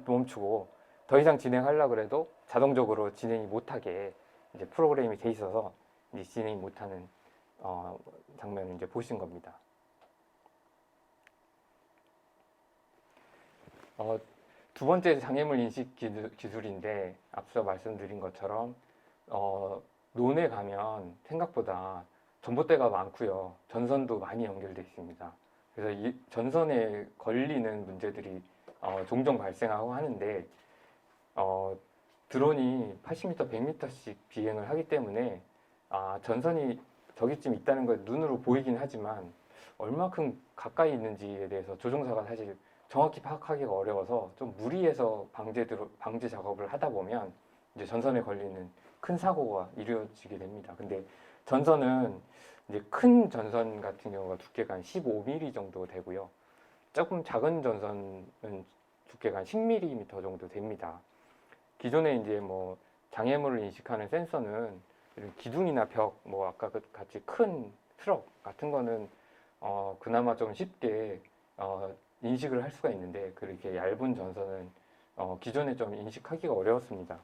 [SPEAKER 1] 멈추고 더 이상 진행하려고 그래도 자동적으로 진행이 못하게 이제 프로그램이 돼 있어서 이제 진행이 못하는 장면을 이제 보신 겁니다. 두 번째 장애물 인식 기술인데 앞서 말씀드린 것처럼 논에 가면 생각보다 전봇대가 많고요. 전선도 많이 연결되어 있습니다. 그래서 이 전선에 걸리는 문제들이 종종 발생하고 하는데 드론이 80m, 100m씩 비행을 하기 때문에 전선이 저기쯤 있다는 걸 눈으로 보이긴 하지만 얼마큼 가까이 있는지에 대해서 조종사가 사실 정확히 파악하기가 어려워서 좀 무리해서 방제 작업을 하다 보면 이제 전선에 걸리는 큰 사고가 이루어지게 됩니다. 근데 전선은 이제 큰 전선 같은 경우가 두께가 한 15mm 정도 되고요. 조금 작은 전선은 두께가 한 10mm 정도 됩니다. 기존에 이제 뭐 장애물을 인식하는 센서는 이런 기둥이나 벽, 뭐 아까 같이 큰 트럭 같은 거는 그나마 좀 쉽게 인식을 할 수가 있는데 그렇게 얇은 전선은 기존에 좀 인식하기가 어려웠습니다.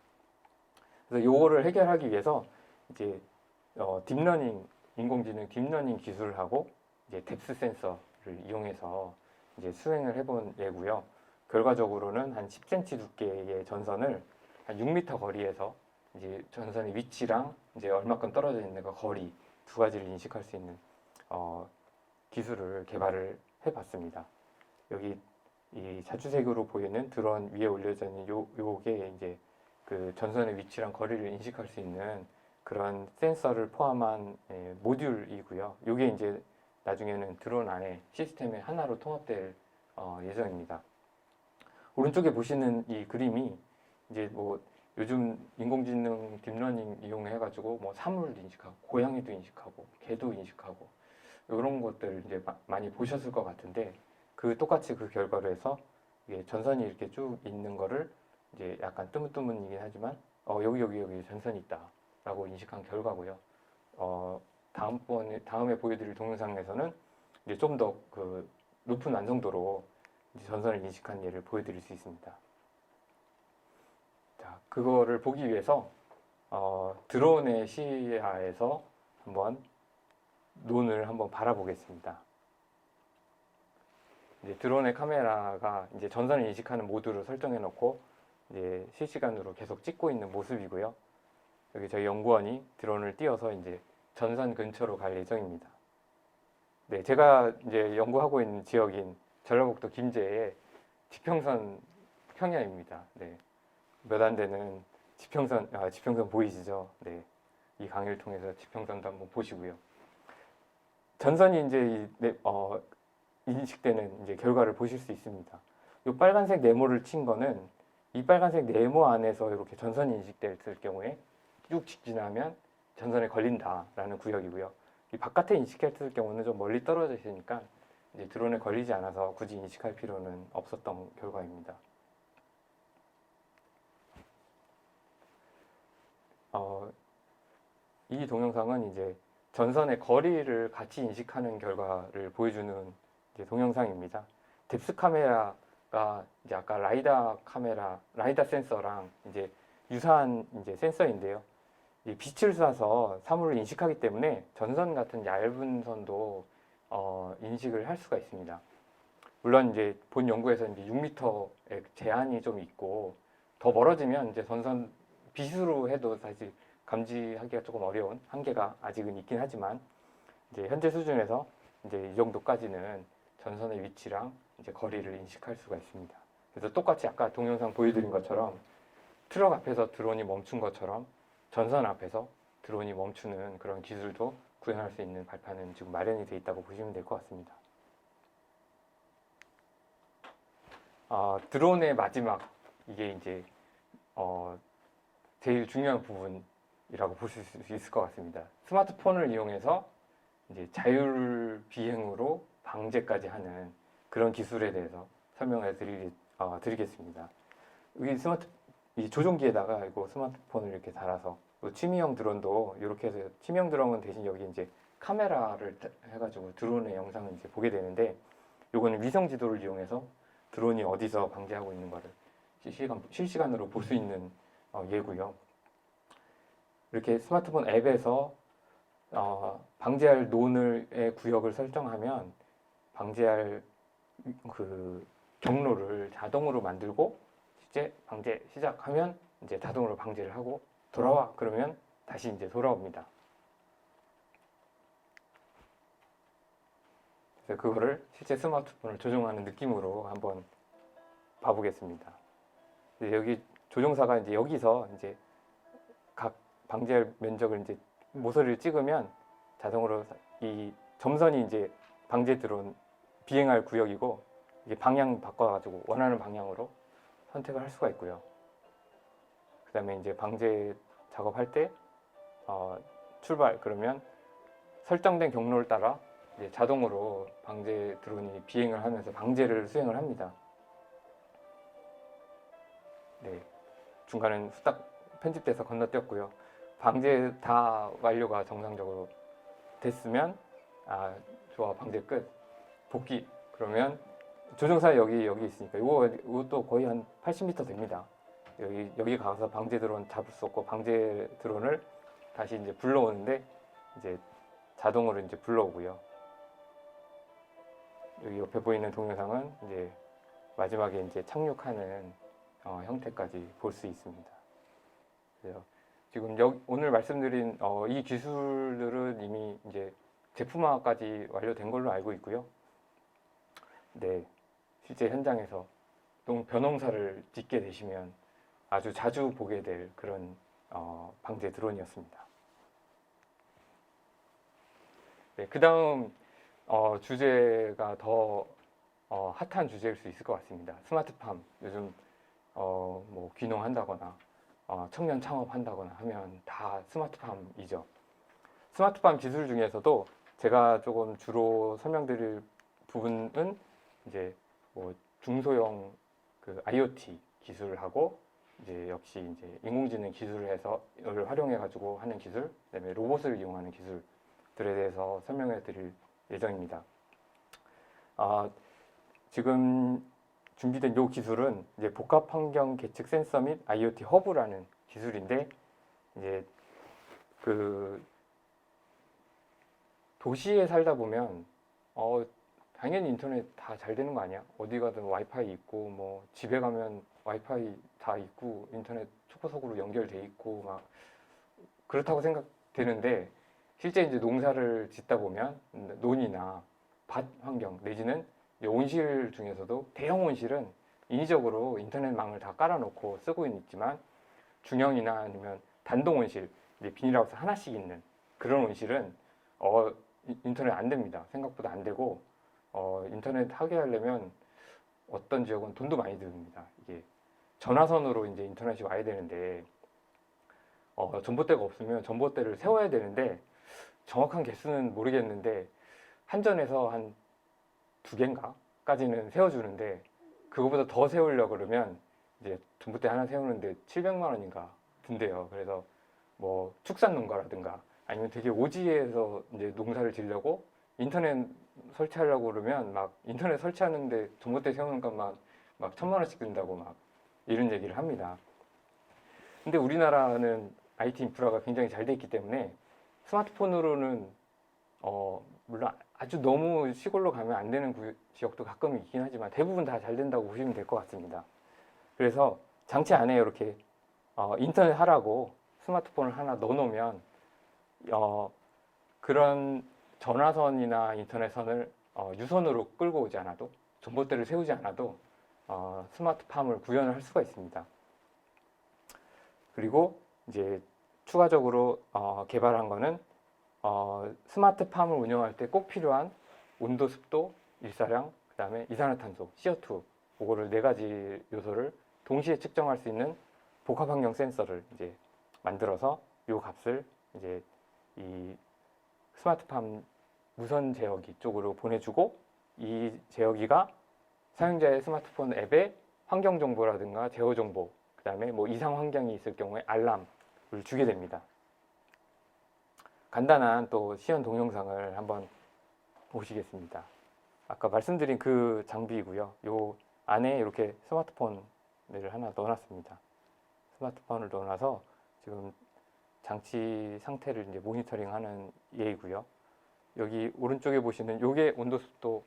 [SPEAKER 1] 그래서 요거를 해결하기 위해서 이제 딥러닝 인공지능 딥러닝 기술하고 이제 뎁스 센서를 이용해서 이제 수행을 해본 예고요. 결과적으로는 한 10cm 두께의 전선을 한 6m 거리에서 이제 전선의 위치랑 이제 얼마큼 떨어져 있는가 거리 두 가지를 인식할 수 있는 기술을 개발을 해봤습니다. 여기 이 자주색으로 보이는 드론 위에 올려져 있는 요게 이제 그 전선의 위치랑 거리를 인식할 수 있는 그런 센서를 포함한 모듈이고요. 요게 이제 나중에는 드론 안에 시스템의 하나로 통합될 예정입니다. 오른쪽에 보시는 이 그림이 이제 뭐 요즘 인공지능 딥러닝 이용해가지고 뭐 사물도 인식하고 고양이도 인식하고 개도 인식하고 이런 것들 이제 많이 보셨을 것 같은데 그 똑같이 그 결과로 해서 이게 전선이 이렇게 쭉 있는 거를 이제 약간 뜨문뜨문이긴 하지만 여기 전선이 있다라고 인식한 결과고요. 다음에 보여드릴 동영상에서는 이제 좀 더 그 높은 완성도로 이제 전선을 인식한 예를 보여드릴 수 있습니다. 자, 그거를 보기 위해서 드론의 시야에서 한번 논을 한번 바라보겠습니다. 이제 드론의 카메라가 이제 전선을 인식하는 모드로 설정해 놓고 이제 실시간으로 계속 찍고 있는 모습이고요. 여기 저희 연구원이 드론을 띄워서 이제 전선 근처로 갈 예정입니다. 네, 제가 이제 연구하고 있는 지역인 전라북도 김제의 지평선 평야입니다. 네, 몇 안 되는 지평선 보이시죠? 네. 이 강의를 통해서 지평선도 한번 보시고요. 전선이 이제 인식되는 이제 결과를 보실 수 있습니다. 이 빨간색 네모를 친 거는 이 빨간색 네모 안에서 이렇게 전선이 인식됐을 경우에 쭉 직진하면 전선에 걸린다라는 구역이고요. 이 바깥에 인식했을 경우는 좀 멀리 떨어져 있으니까 이제 드론에 걸리지 않아서 굳이 인식할 필요는 없었던 결과입니다. 이 동영상은 이제 전선의 거리를 같이 인식하는 결과를 보여주는 이제 동영상입니다. 뎁스 카메라가 이제 아까 라이다 센서랑 이제 유사한 이제 센서인데요. 이 빛을 쏴서 사물을 인식하기 때문에 전선 같은 얇은 선도 인식을 할 수가 있습니다. 물론 이제 본 연구에서 이제 6m의 제한이 좀 있고 더 멀어지면 이제 전선 빛으로 해도 사실 감지하기가 조금 어려운 한계가 아직은 있긴 하지만 이제 현재 수준에서 이제 이 정도까지는 전선의 위치랑 이제 거리를 인식할 수가 있습니다. 그래서 똑같이 아까 동영상 보여드린 것처럼 트럭 앞에서 드론이 멈춘 것처럼 전선 앞에서 드론이 멈추는 그런 기술도 구현할 수 있는 발판은 지금 마련이 되어 있다고 보시면 될 것 같습니다. 드론의 마지막 이게 이제 제일 중요한 부분이라고 보실 수 있을 것 같습니다. 스마트폰을 이용해서 이제 자율 비행으로 방제까지 하는 그런 기술에 대해서 설명을 드리겠습니다. 이 조종기에다가 이거 스마트폰을 이렇게 달아서 취미형 드론도 이렇게 해서 취미형 드론은 대신 여기 이제 카메라를 해가지고 드론의 영상을 이제 보게 되는데 요거는 위성 지도를 이용해서 드론이 어디서 방제하고 있는 거를 실시간으로 볼 수 있는 예고요. 이렇게 스마트폰 앱에서 방제할 논의 구역을 설정하면 방제할 그 경로를 자동으로 만들고 실제 방제 시작하면 이제 자동으로 방제를 하고 돌아와 그러면 다시 이제 돌아옵니다. 그래서 그거를 실제 스마트폰을 조종하는 느낌으로 한번 봐보겠습니다. 여기 조종사가 이제 여기서 이제 각 방제할 면적을 이제 모서리를 찍으면 자동으로 이 점선이 이제 방제 드론 비행할 구역이고 이게 방향 바꿔가지고 원하는 방향으로 선택을 할 수가 있고요. 그 다음에 이제 방제 작업할 때 출발 그러면 설정된 경로를 따라 이제 자동으로 방제 드론이 비행을 하면서 방제를 수행을 합니다. 네, 중간은 후딱 편집돼서 건너뛰었고요. 방제 다 완료가 정상적으로 됐으면 좋아 방제 끝 복귀 그러면 조종사 여기 있으니까 이것도 거의 한 80m 됩니다. 여기 가서 방제 드론 잡을 수 없고 방제 드론을 다시 이제 불러오는데 이제 자동으로 이제 불러오고요. 여기 옆에 보이는 동영상은 이제 마지막에 이제 착륙하는 형태까지 볼 수 있습니다. 그래서 지금 오늘 말씀드린 이 기술들은 이미 이제 제품화까지 완료된 걸로 알고 있고요. 네, 실제 현장에서 벼농사를 짓게 되시면 아주 자주 보게 될 그런 방제 드론이었습니다. 네, 그 다음 주제가 더 핫한 주제일 수 있을 것 같습니다. 스마트팜 요즘 뭐 귀농한다거나 청년 창업한다거나 하면 다 스마트팜이죠. 스마트팜 기술 중에서도 제가 조금 주로 설명드릴 부분은 이제 뭐 중소형 그 IoT 기술하고 이제 역시 이제 인공지능 기술을 활용해 가지고 하는 기술, 그다음에 로봇을 이용하는 기술들에 대해서 설명해 드릴 예정입니다. 지금 준비된 이 기술은 이제 복합 환경 계측 센서 및 IoT 허브라는 기술인데 이제 그 도시에 살다 보면 당연히 인터넷 다 잘 되는 거 아니야? 어디 가든 와이파이 있고 뭐 집에 가면 와이파이 다 있고 인터넷 초고속으로 연결돼 있고 막 그렇다고 생각되는데 실제 이제 농사를 짓다 보면 논이나 밭 환경 내지는 온실 중에서도 대형 온실은 인위적으로 인터넷망을 다 깔아놓고 쓰고 있지만 중형이나 아니면 단동 온실, 이제 비닐하우스 하나씩 있는 그런 온실은 인터넷 안 됩니다. 생각보다 안 되고 인터넷 하게 하려면 어떤 지역은 돈도 많이 듭니다. 이게 전화선으로 이제 인터넷이 와야 되는데 전봇대가 없으면 전봇대를 세워야 되는데 정확한 개수는 모르겠는데 한전에서 한 2개인가까지는 세워주는데 그거보다 더 세우려고 그러면 이제 전봇대 하나 세우는데 700만 원인가 든대요. 그래서 뭐 축산 농가라든가 아니면 되게 오지에서 이제 농사를 지려고 인터넷 설치하려고 그러면 막 인터넷 설치하는데 전봇대 세우는 것만 막 1,000만 원씩 든다고 막 이런 얘기를 합니다. 근데 우리나라는 IT 인프라가 굉장히 잘 돼 있기 때문에 스마트폰으로는 물론 아주 너무 시골로 가면 안 되는 지역도 가끔 있긴 하지만 대부분 다 잘 된다고 보시면 될 것 같습니다. 그래서 장치 안에 이렇게 인터넷 하라고 스마트폰을 하나 넣어 놓으면 그런 전화선이나 인터넷선을 유선으로 끌고 오지 않아도 전봇대를 세우지 않아도 스마트팜을 구현을 할 수가 있습니다. 그리고 이제 추가적으로 개발한 거는 스마트팜을 운영할 때 꼭 필요한 온도, 습도, 일사량, 그 다음에 이산화탄소, CO2 그거를 4가지 요소를 동시에 측정할 수 있는 복합환경 센서를 이제 만들어서 요 값을 이제 이 스마트팜 무선 제어기 쪽으로 보내주고 이 제어기가 사용자의 스마트폰 앱에 환경 정보라든가 제어 정보, 그 다음에 뭐 이상 환경이 있을 경우에 알람을 주게 됩니다. 간단한 또 시연 동영상을 한번 보시겠습니다. 아까 말씀드린 그 장비이고요. 요 안에 이렇게 스마트폰을 하나 넣어놨습니다. 스마트폰을 넣어놔서 지금 장치 상태를 이제 모니터링하는 예이고요. 여기 오른쪽에 보시는 요게 온도, 습도,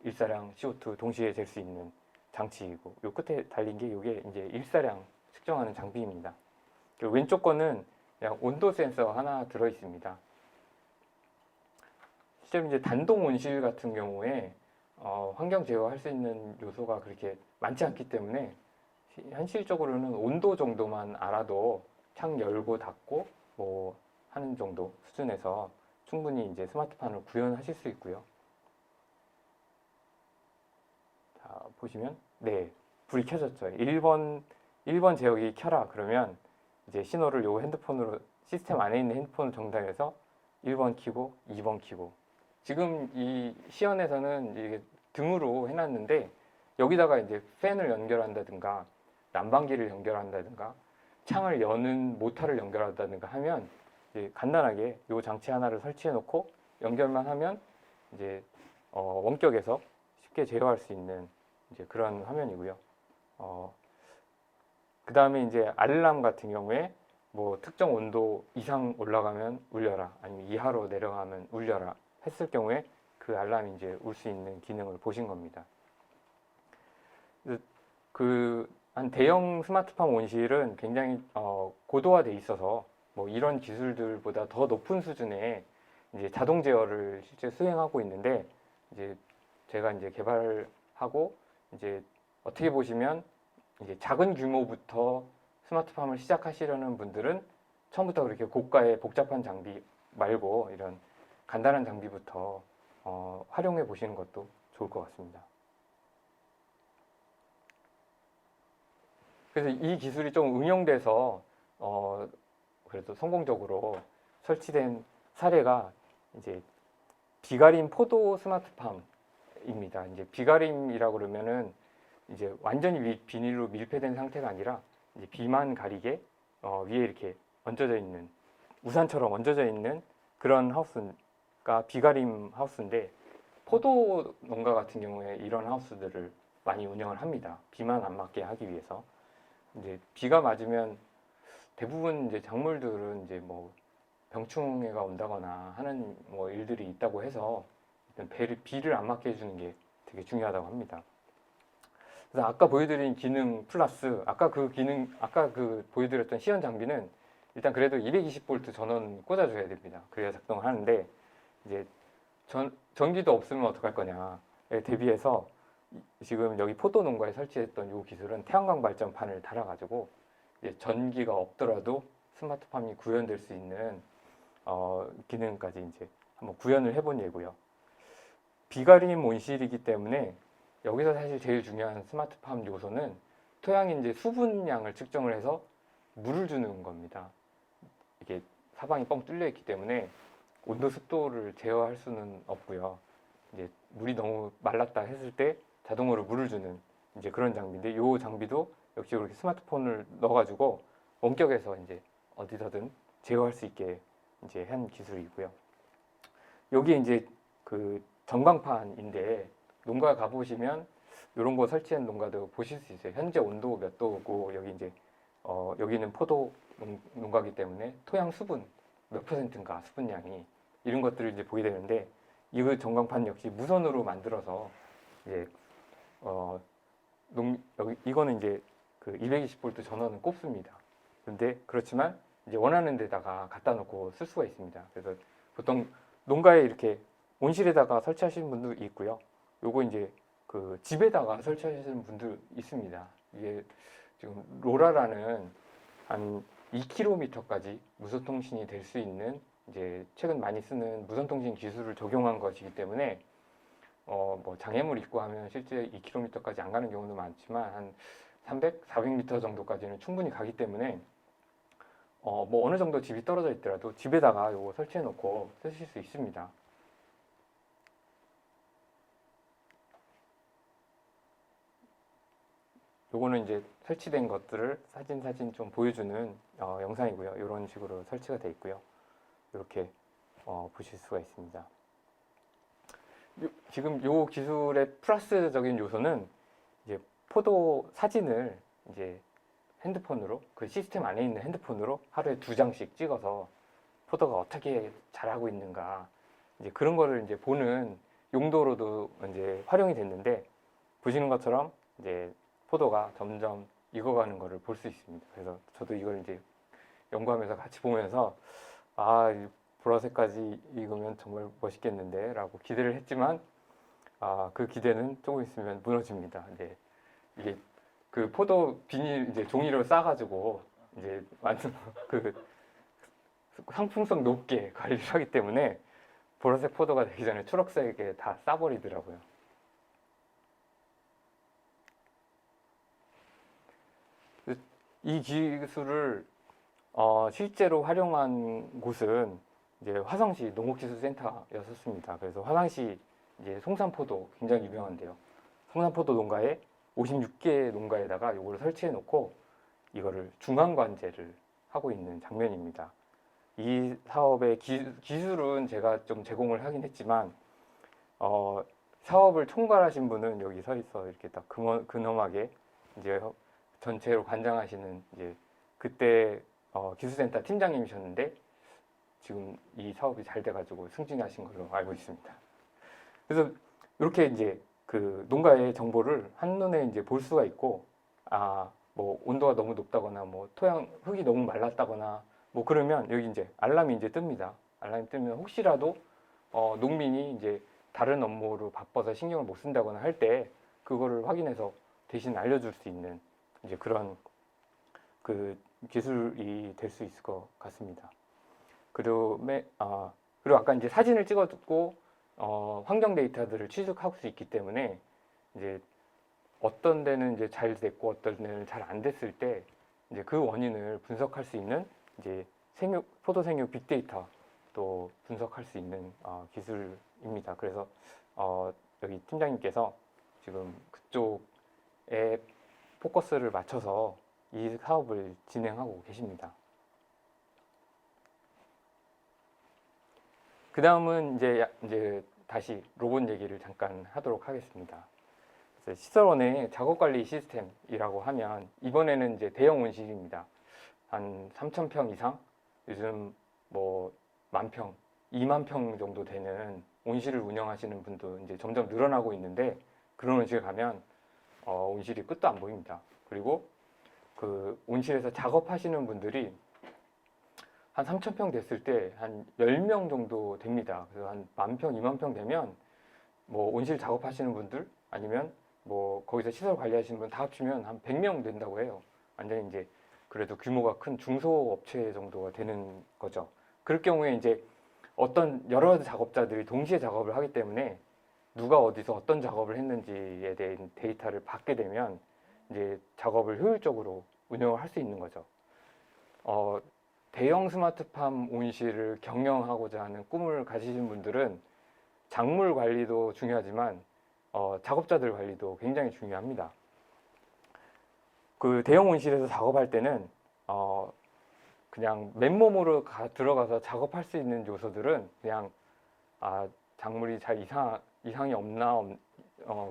[SPEAKER 1] 일사량, CO2 동시에 잴 수 있는 장치이고 요 끝에 달린 게 요게 이제 일사량 측정하는 장비입니다. 그리고 왼쪽 거는 그냥 온도 센서 하나 들어 있습니다. 실제로 이제 단동 온실 같은 경우에 환경 제어할 수 있는 요소가 그렇게 많지 않기 때문에 현실적으로는 온도 정도만 알아도 창 열고 닫고 뭐 하는 정도 수준에서 충분히 이제 스마트팜을 구현하실 수 있고요. 자, 보시면 네, 불이 켜졌죠. 1번 제어기 켜라 그러면 이제 신호를 요 핸드폰으로 시스템 안에 있는 핸드폰을 정당해서 1번 켜고 2번 켜고 지금 이 시연에서는 이게 등으로 해놨는데 여기다가 이제 팬을 연결한다든가 난방기를 연결한다든가 창을 여는 모터를 연결한다든가 하면 이제 간단하게 이 장치 하나를 설치해 놓고 연결만 하면 이제 원격에서 쉽게 제어할 수 있는 이제 그런 화면이고요. 그 다음에 이제 알람 같은 경우에 뭐 특정 온도 이상 올라가면 울려라 아니면 이하로 내려가면 울려라 했을 경우에 그 알람이 이제 울 수 있는 기능을 보신 겁니다. 한 대형 스마트팜 온실은 굉장히 고도화돼 있어서 뭐 이런 기술들보다 더 높은 수준의 이제 자동 제어를 실제 수행하고 있는데 이제 제가 이제 개발하고 이제 어떻게 보시면 이제 작은 규모부터 스마트팜을 시작하시려는 분들은 처음부터 그렇게 고가의 복잡한 장비 말고 이런 간단한 장비부터 활용해 보시는 것도 좋을 것 같습니다. 그래서 이 기술이 좀 응용돼서 그래도 성공적으로 설치된 사례가 이제 비가림 포도 스마트팜입니다. 이제 비가림이라고 그러면은 이제 완전히 비닐로 밀폐된 상태가 아니라 이제 비만 가리게 위에 이렇게 얹어져 있는 우산처럼 얹어져 있는 그런 하우스가 비가림 하우스인데 포도 농가 같은 경우에 이런 하우스들을 많이 운영을 합니다. 비만 안 맞게 하기 위해서. 이제 비가 맞으면 대부분 이제 작물들은 이제 뭐 병충해가 온다거나 하는 뭐 일들이 있다고 해서 비를 안 맞게 해주는 게 되게 중요하다고 합니다. 그래서 아까 보여드린 기능 플러스 아까 그 보여드렸던 시연 장비는 일단 그래도 220V 전원 꽂아줘야 됩니다. 그래야 작동을 하는데 이제 전기도 없으면 어떡할 거냐에 대비해서 지금 여기 포도 농가에 설치했던 이 기술은 태양광 발전판을 달아가지고 이제 전기가 없더라도 스마트팜이 구현될 수 있는 기능까지 이제 한번 구현을 해본 예고요. 비가림 온실이기 때문에 여기서 사실 제일 중요한 스마트팜 요소는 토양의 이제 수분량을 측정을 해서 물을 주는 겁니다. 이게 사방이 뻥 뚫려 있기 때문에 온도 습도를 제어할 수는 없고요. 이제 물이 너무 말랐다 했을 때 자동으로 물을 주는 이제 그런 장비인데, 이 장비도 역시 이렇게 스마트폰을 넣어가지고 원격에서 이제 어디서든 제어할 수 있게 이제 한 기술이고요. 여기 이제 그 전광판인데, 농가 가보시면 이런 거 설치한 농가도 보실 수 있어요. 현재 온도 몇 도고, 여기 이제 여기는 포도 농가기 때문에 토양 수분 몇 %인가 수분량이, 이런 것들을 이제 보게 되는데, 이 전광판 역시 무선으로 만들어서 이제 여기 이거는 이제 그 220V 전원은 꼽습니다. 근데 그렇지만 이제 원하는 데다가 갖다 놓고 쓸 수가 있습니다. 그래서 보통 농가에 이렇게 온실에다가 설치하시는 분도 있고요. 요거 이제 그 집에다가 설치하시는 분도 있습니다. 이게 지금 로라라는 한 2km까지 무선통신이 될 수 있는, 이제 최근 많이 쓰는 무선통신 기술을 적용한 것이기 때문에 뭐 장애물 있고 하면 실제 2km까지 안 가는 경우도 많지만 한 300, 400m 정도까지는 충분히 가기 때문에 뭐 어느 정도 집이 떨어져 있더라도 집에다가 이거 설치해 놓고 쓰실 수 있습니다. 요거는 이제 설치된 것들을 사진 좀 보여주는 영상이고요. 이런 식으로 설치가 되어 있고요. 이렇게 보실 수가 있습니다. 지금 요 기술의 플러스적인 요소는 이제 포도 사진을 이제 핸드폰으로, 그 시스템 안에 있는 핸드폰으로 하루에 2장씩 찍어서 포도가 어떻게 자라고 있는가, 이제 그런 거를 이제 보는 용도로도 이제 활용이 됐는데, 보시는 것처럼 이제 포도가 점점 익어가는 거를 볼 수 있습니다. 그래서 저도 이걸 이제 연구하면서 같이 보면서 이 보라색까지 익으면 정말 멋있겠는데 라고 기대를 했지만, 그 기대는 조금 있으면 무너집니다. 네. 이게 그 포도 비닐 이제 종이로 싸가지고 이제 완전 그 상품성 높게 관리를 하기 때문에 보라색 포도가 되기 전에 초록색에 다 싸버리더라고요. 이 기술을 실제로 활용한 곳은 이제 화성시 농업기술센터였었습니다. 그래서 화성시 이제 송산포도 굉장히 유명한데요. 송산포도 농가에 56개 농가에다가 이걸 설치해 놓고 이거를 중앙관제를 하고 있는 장면입니다. 이 사업의 기술은 제가 좀 제공을 하긴 했지만 사업을 총괄하신 분은 여기 서 있어 이렇게 딱 근엄하게 이제 전체로 관장하시는 이제 그때 기술센터 팀장님이셨는데, 지금 이 사업이 잘 돼가지고 승진하신 걸로 알고 있습니다. 그래서 이렇게 이제 그 농가의 정보를 한눈에 이제 볼 수가 있고, 뭐 온도가 너무 높다거나 뭐 토양 흙이 너무 말랐다거나 뭐 그러면 여기 이제 알람이 이제 뜹니다. 알람이 뜨면 혹시라도 농민이 이제 다른 업무로 바빠서 신경을 못 쓴다거나 할 때 그거를 확인해서 대신 알려줄 수 있는 이제 그런 그 기술이 될 수 있을 것 같습니다. 그리고 아까 이제 사진을 찍어두고 환경 데이터들을 취득할 수 있기 때문에 이제 어떤 데는 이제 잘 됐고 어떤 데는 잘 안 됐을 때 이제 그 원인을 분석할 수 있는 이제 포도 생육 빅데이터 또 분석할 수 있는 기술입니다. 그래서 여기 팀장님께서 지금 그쪽에 포커스를 맞춰서 이 사업을 진행하고 계십니다. 그 다음은 이제 다시 로봇 얘기를 잠깐 하도록 하겠습니다. 시설원의 작업관리 시스템이라고 하면 이번에는 이제 대형 온실입니다. 한 3,000평 이상, 요즘 뭐 10,000평, 20,000평 정도 되는 온실을 운영하시는 분도 이제 점점 늘어나고 있는데, 그런 온실 가면 온실이 끝도 안 보입니다. 그리고 그 온실에서 작업하시는 분들이 한 3,000평 됐을 때 한 10명 정도 됩니다. 그래서 한 10,000평, 20,000평 되면 뭐 온실 작업하시는 분들 아니면 뭐 거기서 시설 관리하시는 분 다 합치면 한 100명 된다고 해요. 완전히 이제 그래도 규모가 큰 중소업체 정도가 되는 거죠. 그럴 경우에 이제 어떤 여러 작업자들이 동시에 작업을 하기 때문에 누가 어디서 어떤 작업을 했는지에 대한 데이터를 받게 되면 이제 작업을 효율적으로 운영을 할 수 있는 거죠. 대형 스마트팜 온실을 경영하고자 하는 꿈을 가지신 분들은 작물 관리도 중요하지만 작업자들 관리도 굉장히 중요합니다. 그 대형 온실에서 작업할 때는 그냥 맨몸으로 들어가서 작업할 수 있는 요소들은 그냥 작물이 잘 이상이 없나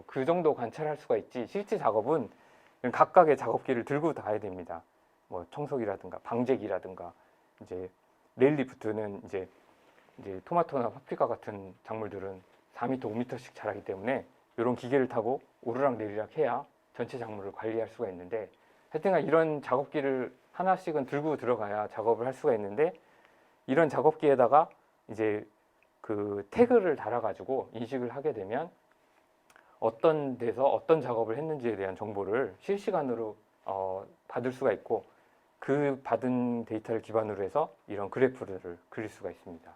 [SPEAKER 1] 그 정도 관찰할 수가 있지, 실제 작업은 각각의 작업기를 들고 가야 됩니다. 뭐 청소기라든가 방제기라든가 이제 레일리프트는 이제 토마토나 파프리카 같은 작물들은 4m, 5m씩 자라기 때문에 이런 기계를 타고 오르락 내리락 해야 전체 작물을 관리할 수가 있는데, 하여튼간 이런 작업기를 하나씩은 들고 들어가야 작업을 할 수가 있는데, 이런 작업기에다가 이제 그 태그를 달아가지고 인식을 하게 되면 어떤 데서 어떤 작업을 했는지에 대한 정보를 실시간으로 받을 수가 있고, 그 받은 데이터를 기반으로 해서 이런 그래프를 그릴 수가 있습니다.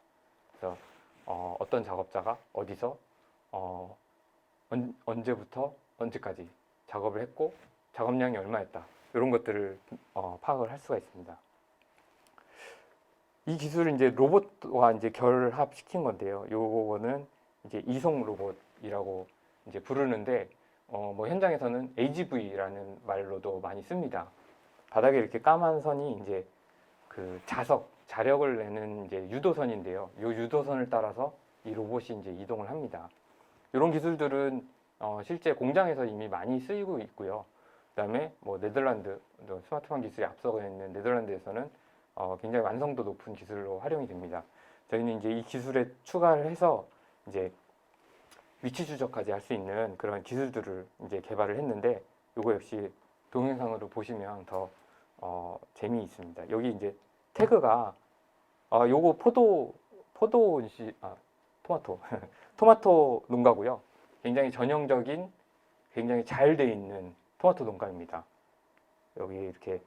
[SPEAKER 1] 그래서 어떤 작업자가 어디서 언제부터 언제까지 작업을 했고 작업량이 얼마였다, 이런 것들을 파악을 할 수가 있습니다. 이 기술을 이제 로봇과 이제 결합시킨 건데요. 요거는 이제 이송 로봇이라고 이제 부르는데, 뭐 현장에서는 AGV라는 말로도 많이 씁니다. 바닥에 이렇게 까만 선이 이제 그 자력을 내는 이제 유도선인데요. 이 유도선을 따라서 이 로봇이 이제 이동을 합니다. 이런 기술들은 실제 공장에서 이미 많이 쓰이고 있고요. 그다음에 뭐 네덜란드, 스마트팜 기술이 앞서고 있는 네덜란드에서는 굉장히 완성도 높은 기술로 활용이 됩니다. 저희는 이제 이 기술에 추가를 해서 이제 위치 추적까지 할 수 있는 그런 기술들을 이제 개발을 했는데, 이거 역시 동영상으로 보시면 더 재미있습니다. 여기 이제 태그가 요거 토마토 토마토 농가고요. 굉장히 전형적인, 굉장히 잘 돼 있는 토마토 농가입니다. 여기 이렇게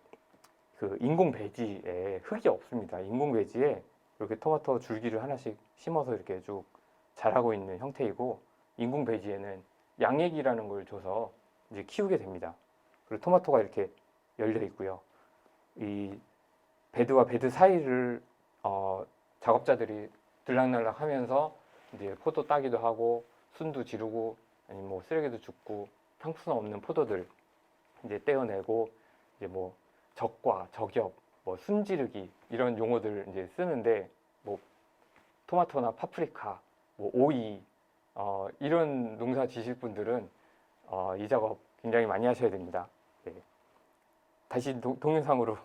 [SPEAKER 1] 그 인공 배지에 흙이 없습니다. 인공 배지에 이렇게 토마토 줄기를 하나씩 심어서 이렇게 쭉 자라고 있는 형태이고, 인공 배지에는 양액이라는 걸 줘서 이제 키우게 됩니다. 그리고 토마토가 이렇게 열려 있고요. 이 베드와 베드 사이를 작업자들이 들락날락 하면서 이제 포도 따기도 하고 순도 지르고, 아니면 뭐 쓰레기도 줍고 상품 없는 포도들 이제 떼어내고, 이제 뭐 적과 저격, 뭐 순지르기 이런 용어들 이제 쓰는데, 뭐 토마토나 파프리카, 뭐 오이 이런 농사 지실 분들은 이 작업 굉장히 많이 하셔야 됩니다. 네. 다시 동영상으로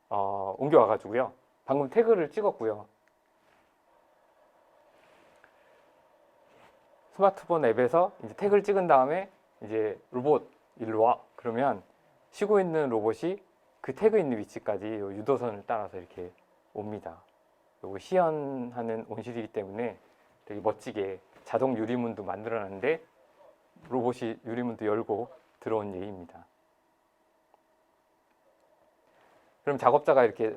[SPEAKER 1] 옮겨와 가지고요. 방금 태그를 찍었고요. 스마트폰 앱에서 이제 태그를 찍은 다음에 이제 로봇 일로 와 그러면 쉬고 있는 로봇이 그 태그 있는 위치까지 유도선을 따라서 이렇게 옵니다. 요거 시연하는 온실이기 때문에 되게 멋지게 자동 유리문도 만들어놨는데 로봇이 유리문도 열고 들어온 예입니다. 그럼 작업자가 이렇게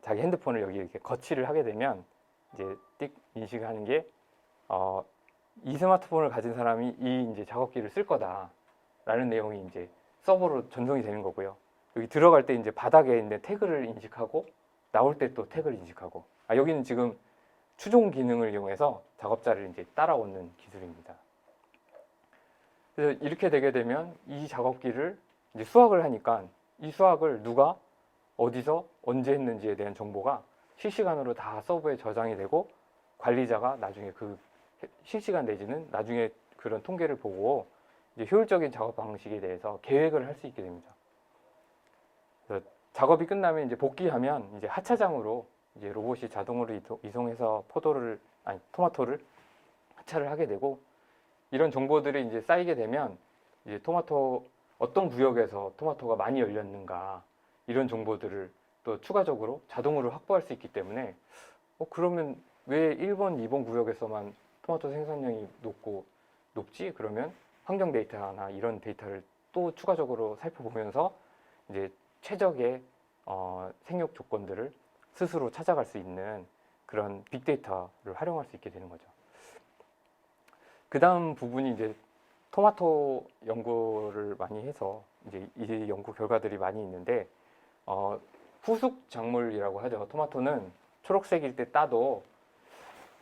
[SPEAKER 1] 자기 핸드폰을 여기 이렇게 거치를 하게 되면 이제 띡 인식하는 게 이 스마트폰을 가진 사람이 이 이제 작업기를 쓸 거다라는 내용이 이제 서버로 전송이 되는 거고요. 여기 들어갈 때 이제 바닥에 있는 태그를 인식하고, 나올 때 또 태그를 인식하고. 여기는 지금 추종 기능을 이용해서 작업자를 이제 따라오는 기술입니다. 그래서 이렇게 되게 되면 이 작업기를 이제 수확을 하니까 이 수확을 누가 어디서 언제 했는지에 대한 정보가 실시간으로 다 서버에 저장이 되고, 관리자가 나중에 그 실시간 내지는 나중에 그런 통계를 보고 이제 효율적인 작업 방식에 대해서 계획을 할 수 있게 됩니다. 그래서 작업이 끝나면 이제 복귀하면 이제 하차장으로 이제 로봇이 자동으로 이송해서 토마토를 하차를 하게 되고, 이런 정보들이 이제 쌓이게 되면 이제 어떤 구역에서 토마토가 많이 열렸는가, 이런 정보들을 또 추가적으로 자동으로 확보할 수 있기 때문에 그러면 왜 1번, 2번 구역에서만 토마토 생산량이 높지? 그러면 환경 데이터나 이런 데이터를 또 추가적으로 살펴보면서 이제 최적의 생육 조건들을 스스로 찾아갈 수 있는 그런 빅데이터를 활용할 수 있게 되는 거죠. 그 다음 부분이 이제 토마토 연구를 많이 해서 이제 이 연구 결과들이 많이 있는데, 후숙 작물이라고 하죠. 토마토는 초록색일 때 따도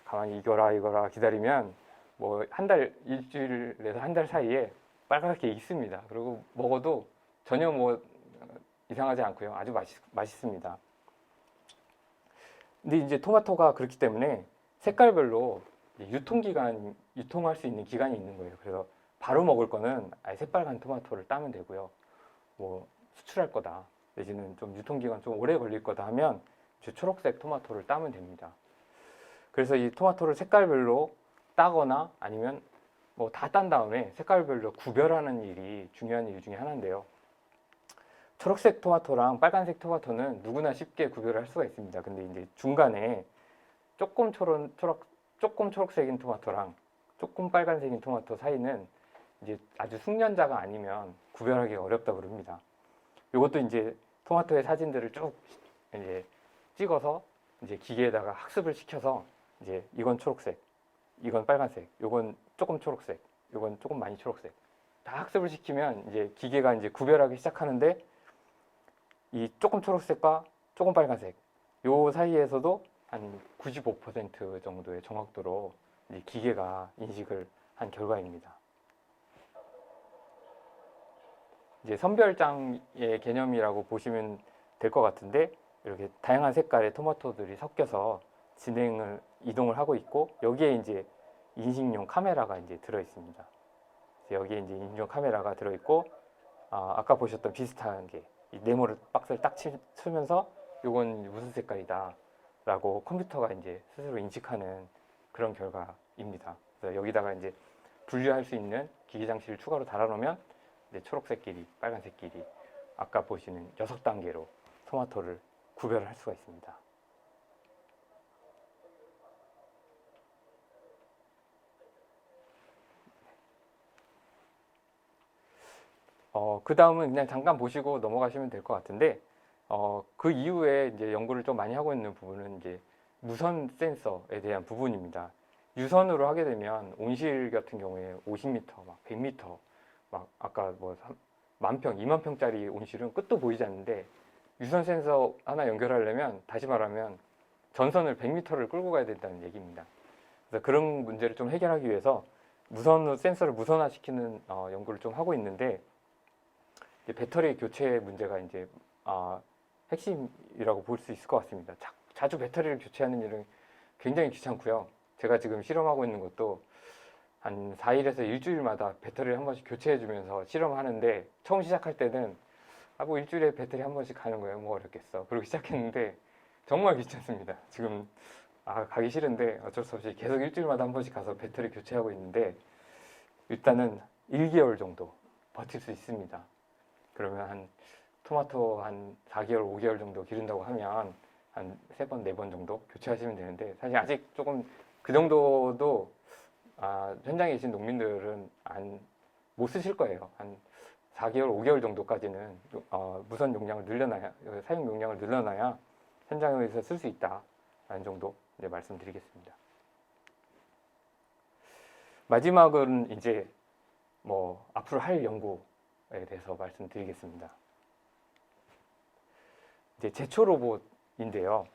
[SPEAKER 1] 가만히 익어라 기다리면 뭐 한 달, 일주일에서 한 달 사이에 빨갛게 익습니다. 그리고 먹어도 전혀 뭐 이상하지 않고요. 아주 맛있습니다. 근데 이제 토마토가 그렇기 때문에 색깔별로 유통할 수 있는 기간이 있는 거예요. 그래서 바로 먹을 거는 아예 새빨간 토마토를 따면 되고요. 뭐 수출할 거다, 내지는 좀 유통기간 좀 오래 걸릴 거다 하면 초록색 토마토를 따면 됩니다. 그래서 이 토마토를 색깔별로 따거나 아니면 뭐 다 딴 다음에 색깔별로 구별하는 일이 중요한 일 중에 하나인데요. 초록색 토마토랑 빨간색 토마토는 누구나 쉽게 구별할 수가 있습니다. 근데 이제 중간에 조금 초록색인 토마토랑 조금 빨간색인 토마토 사이는 이제 아주 숙련자가 아니면 구별하기 어렵다고 그럽니다. 이것도 이제 토마토의 사진들을 쭉 이제 찍어서 이제 기계에다가 학습을 시켜서 이제 이건 초록색, 이건 빨간색, 이건 조금 초록색, 이건 조금 많이 초록색 다 학습을 시키면 이제 기계가 이제 구별하기 시작하는데, 이 조금 초록색과 조금 빨간색 요 사이에서도 한 95% 정도의 정확도로 이제 기계가 인식을 한 결과입니다. 이제 선별장의 개념이라고 보시면 될 것 같은데, 이렇게 다양한 색깔의 토마토들이 섞여서 이동을 하고 있고, 여기에 이제 인식용 카메라가 이제 들어 있습니다. 여기에 이제 인식용 카메라가 들어 있고, 아까 보셨던 비슷한 게 네모를 박스를 딱 치면서 이건 무슨 색깔이다 라고 컴퓨터가 이제 스스로 인식하는 그런 결과입니다. 그래서 여기다가 이제 분류할 수 있는 기계 장치를 추가로 달아놓으면 이제 초록색끼리 빨간색끼리 아까 보시는 6단계로 토마토를 구별할 수가 있습니다. 그 다음은 그냥 잠깐 보시고 넘어가시면 될 것 같은데, 그 이후에 이제 연구를 좀 많이 하고 있는 부분은 이제 무선 센서에 대한 부분입니다. 유선으로 하게 되면 온실 같은 경우에 50m, 막 100m, 막 아까 뭐 10,000평, 20,000평짜리 온실은 끝도 보이지 않는데, 유선 센서 하나 연결하려면 다시 말하면 전선을 100m를 끌고 가야 된다는 얘기입니다. 그래서 그런 문제를 좀 해결하기 위해서 센서를 무선화시키는 연구를 좀 하고 있는데, 배터리 교체 문제가 이제 핵심이라고 볼 수 있을 것 같습니다. 자주 배터리를 교체하는 일은 굉장히 귀찮고요. 제가 지금 실험하고 있는 것도 한 4일에서 일주일마다 배터리를 한 번씩 교체해주면서 실험하는데, 처음 시작할 때는 뭐 일주일에 배터리 한 번씩 가는 거예요. 뭐 어렵겠어. 그러고 시작했는데 정말 귀찮습니다. 지금 가기 싫은데 어쩔 수 없이 계속 일주일마다 한 번씩 가서 배터리 교체하고 있는데, 일단은 1개월 정도 버틸 수 있습니다. 그러면 한 토마토 한 4개월, 5개월 정도 기른다고 하면 한 3번, 4번 정도 교체하시면 되는데, 사실 아직 조금 그 정도도 현장에 계신 농민들은 못 쓰실 거예요. 한 4개월, 5개월 정도까지는 무선 용량을 늘려놔야, 사용 용량을 늘려놔야 현장에서 쓸 수 있다라는 정도 이제 말씀드리겠습니다. 마지막은 이제 뭐 앞으로 할 연구에 대해서 말씀드리겠습니다. 이제 제초 로봇인데요.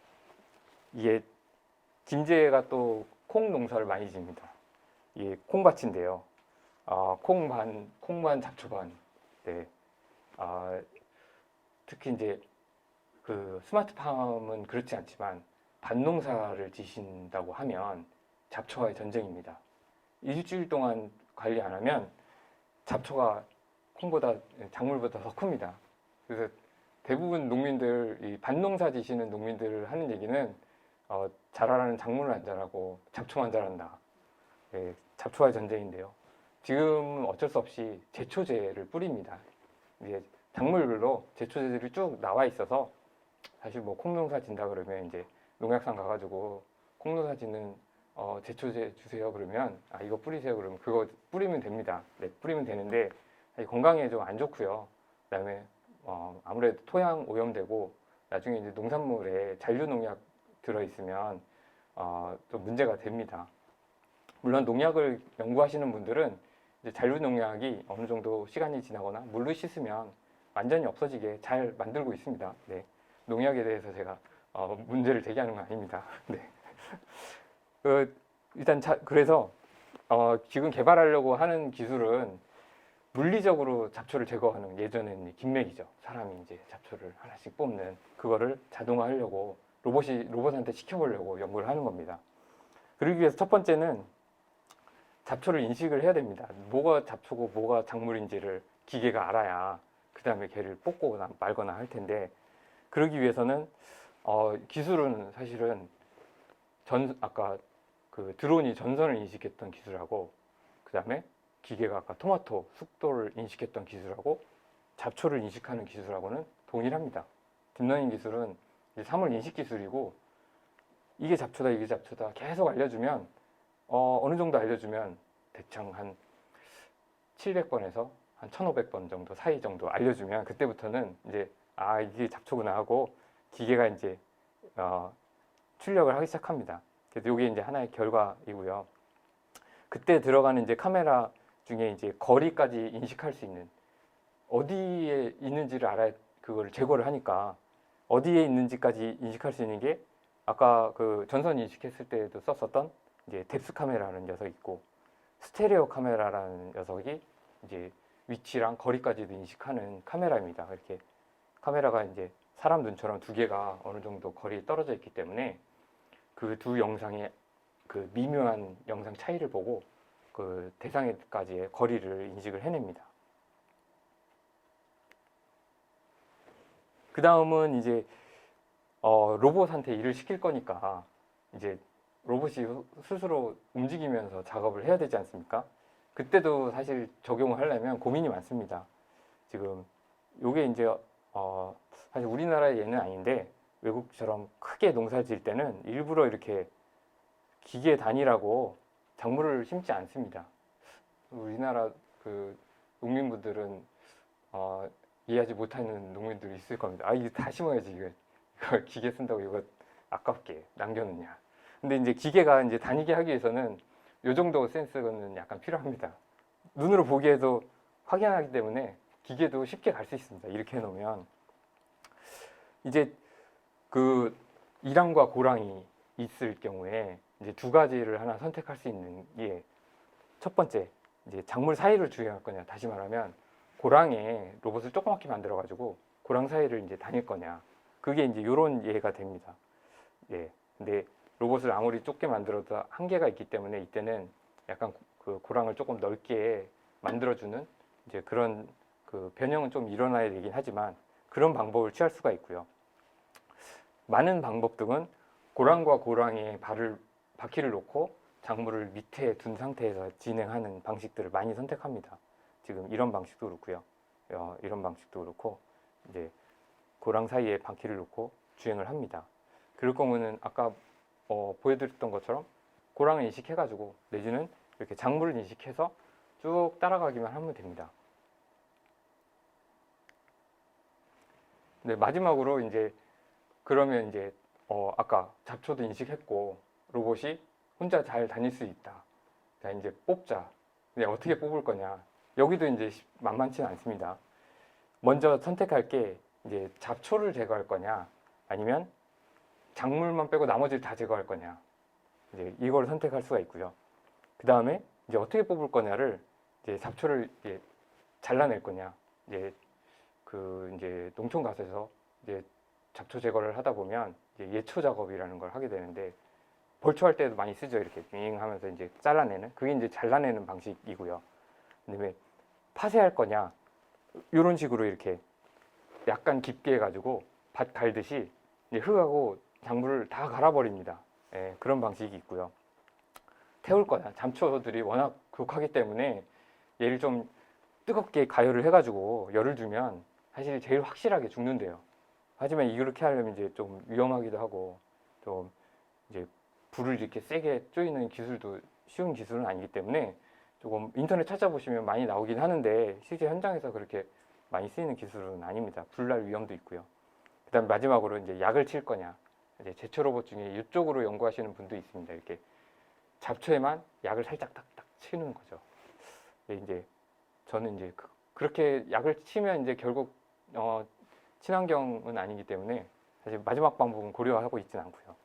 [SPEAKER 1] 이게 김제가 또 콩 농사를 많이 지입니다. 이게 콩밭인데요. 콩반, 잡초반. 네. 특히 이제 그 스마트팜은 그렇지 않지만 밭농사를 지신다고 하면 잡초와의 전쟁입니다. 일주일 동안 관리 안 하면 잡초가 작물보다 더 큽니다. 그래서 대부분 농민들, 이 밭농사 지시는 농민들 하는 얘기는 자라라는 작물은 안 자라고 잡초만 자란다. 네, 잡초와의 전쟁인데요. 지금 어쩔 수 없이 제초제를 뿌립니다. 이제 작물별로 제초제들이 쭉 나와 있어서, 사실 뭐 콩농사 진다 그러면 이제 농약상 가가지고 콩농사 짓는 제초제 주세요 그러면 이거 뿌리세요 그러면 그거 뿌리면 됩니다. 네, 뿌리면 되는데 건강에 좀 안 좋고요. 그다음에 아무래도 토양 오염되고 나중에 이제 농산물에 잔류 농약 들어있으면 또 문제가 됩니다. 물론 농약을 연구하시는 분들은 이제 잔류 농약이 어느 정도 시간이 지나거나 물로 씻으면 완전히 없어지게 잘 만들고 있습니다. 네. 농약에 대해서 제가 문제를 제기하는 건 아닙니다. 네. 일단 그래서 지금 개발하려고 하는 기술은 물리적으로 잡초를 제거하는, 예전에는 김맥이죠. 사람이 이제 잡초를 하나씩 뽑는 그거를 자동화하려고 로봇한테 시켜보려고 연구를 하는 겁니다. 그러기 위해서 첫 번째는 잡초를 인식을 해야 됩니다. 뭐가 잡초고 뭐가 작물인지를 기계가 알아야 그 다음에 걔를 뽑거나 말거나 할 텐데, 그러기 위해서는 기술은 사실은 아까 그 드론이 전선을 인식했던 기술하고, 그 다음에 기계가 아까 토마토 숙도를 인식했던 기술하고 잡초를 인식하는 기술하고는 동일합니다. 딥러닝 기술은 이제 사물 인식 기술이고, 이게 잡초다 이게 잡초다 계속 알려주면 어느 정도 알려주면 대충 한 700번에서 한 1500번 정도 사이 정도 알려주면 그때부터는 이제 이게 잡초구나 하고 기계가 이제 출력을 하기 시작합니다. 그래서 이게 이제 하나의 결과이고요. 그때 들어가는 이제 카메라 중에 이제 거리까지 인식할 수 있는, 어디에 있는지를 알아야 그걸 제거를 하니까 어디에 있는지까지 인식할 수 있는 게 아까 그 전선 인식했을 때에도 썼었던 이제 뎁스 카메라라는 녀석이 있고, 스테레오 카메라라는 녀석이 이제 위치랑 거리까지도 인식하는 카메라입니다. 이렇게 카메라가 이제 사람 눈처럼 두 개가 어느 정도 거리에 떨어져 있기 때문에 그 두 영상의 그 미묘한 영상 차이를 보고 그 대상에까지의 거리를 인식을 해냅니다. 그 다음은 이제 로봇한테 일을 시킬 거니까 이제 로봇이 스스로 움직이면서 작업을 해야 되지 않습니까? 그때도 사실 적용을 하려면 고민이 많습니다. 지금 요게 이제 사실 우리나라의 예는 아닌데, 외국처럼 크게 농사 지을 때는 일부러 이렇게 기계 단위라고 작물을 심지 않습니다. 우리나라 그 농민분들은 이해하지 못하는 농민들이 있을 겁니다. 이거 다 심어야지 이거 기계 쓴다고 이거 아깝게 남겨놓냐. 근데 이제 기계가 이제 다니게 하기 위해서는 요 정도 센스는 약간 필요합니다. 눈으로 보기에도 확인하기 때문에 기계도 쉽게 갈 수 있습니다. 이렇게 해놓으면 이제 그 이랑과 고랑이 있을 경우에 이제 두 가지를 하나 선택할 수 있는 게, 첫 번째 이제 작물 사이를 주행할 거냐, 다시 말하면 고랑에 로봇을 조그맣게 만들어 가지고 고랑 사이를 이제 다닐 거냐, 그게 이제 이런 예가 됩니다. 예. 근데 로봇을 아무리 좁게 만들어도 한계가 있기 때문에 이때는 약간 그 고랑을 조금 넓게 만들어주는 이제 그런 그 변형은 좀 일어나야 되긴 하지만 그런 방법을 취할 수가 있고요. 많은 방법 등은 고랑과 고랑에 바퀴를 놓고 작물을 밑에 둔 상태에서 진행하는 방식들을 많이 선택합니다. 지금 이런 방식도 그렇고요. 이런 방식도 그렇고 이제 고랑 사이에 바퀴를 놓고 주행을 합니다. 그럴 경우는 아까 보여드렸던 것처럼 고랑을 인식해가지고 내지는 이렇게 작물을 인식해서 쭉 따라가기만 하면 됩니다. 네, 마지막으로 이제 그러면 이제 아까 잡초도 인식했고 로봇이 혼자 잘 다닐 수 있다. 자, 이제 뽑자. 근데 어떻게 뽑을 거냐? 여기도 이제 만만치는 않습니다. 먼저 선택할 게 이제 잡초를 제거할 거냐, 아니면 작물만 빼고 나머지를 다 제거할 거냐. 이제 이걸 선택할 수가 있고요. 그 다음에 이제 어떻게 뽑을 거냐를, 이제 잡초를 이제 잘라낼 거냐. 이제 농촌 가서서 이제 잡초 제거를 하다 보면 이제 예초 작업이라는 걸 하게 되는데, 벌초할 때도 많이 쓰죠. 이렇게 윙 하면서 이제 잘라내는, 그게 이제 잘라내는 방식이고요. 그다음에 파쇄할 거냐, 이런 식으로 이렇게 약간 깊게 해가지고 밭 갈듯이 이제 흙하고 작물을 다 갈아버립니다. 예, 그런 방식이 있고요. 태울 거냐, 잡초들이 워낙 독하기 때문에 얘를 좀 뜨겁게 가열을 해가지고 열을 주면 사실 제일 확실하게 죽는데요. 하지만 이렇게 하려면 이제 좀 위험하기도 하고, 좀 이제 불을 이렇게 세게 쪼이는 기술도 쉬운 기술은 아니기 때문에 조금 인터넷 찾아보시면 많이 나오긴 하는데 실제 현장에서 그렇게 많이 쓰이는 기술은 아닙니다. 불날 위험도 있고요. 그 그다음 마지막으로 이제 약을 칠 거냐. 이제 제초 로봇 중에 이쪽으로 연구하시는 분도 있습니다. 이렇게 잡초에만 약을 살짝 딱딱 치는 거죠. 근데 이제 저는 이제 그렇게 약을 치면 이제 결국 친환경은 아니기 때문에 사실 마지막 방법은 고려하고 있지는 않고요.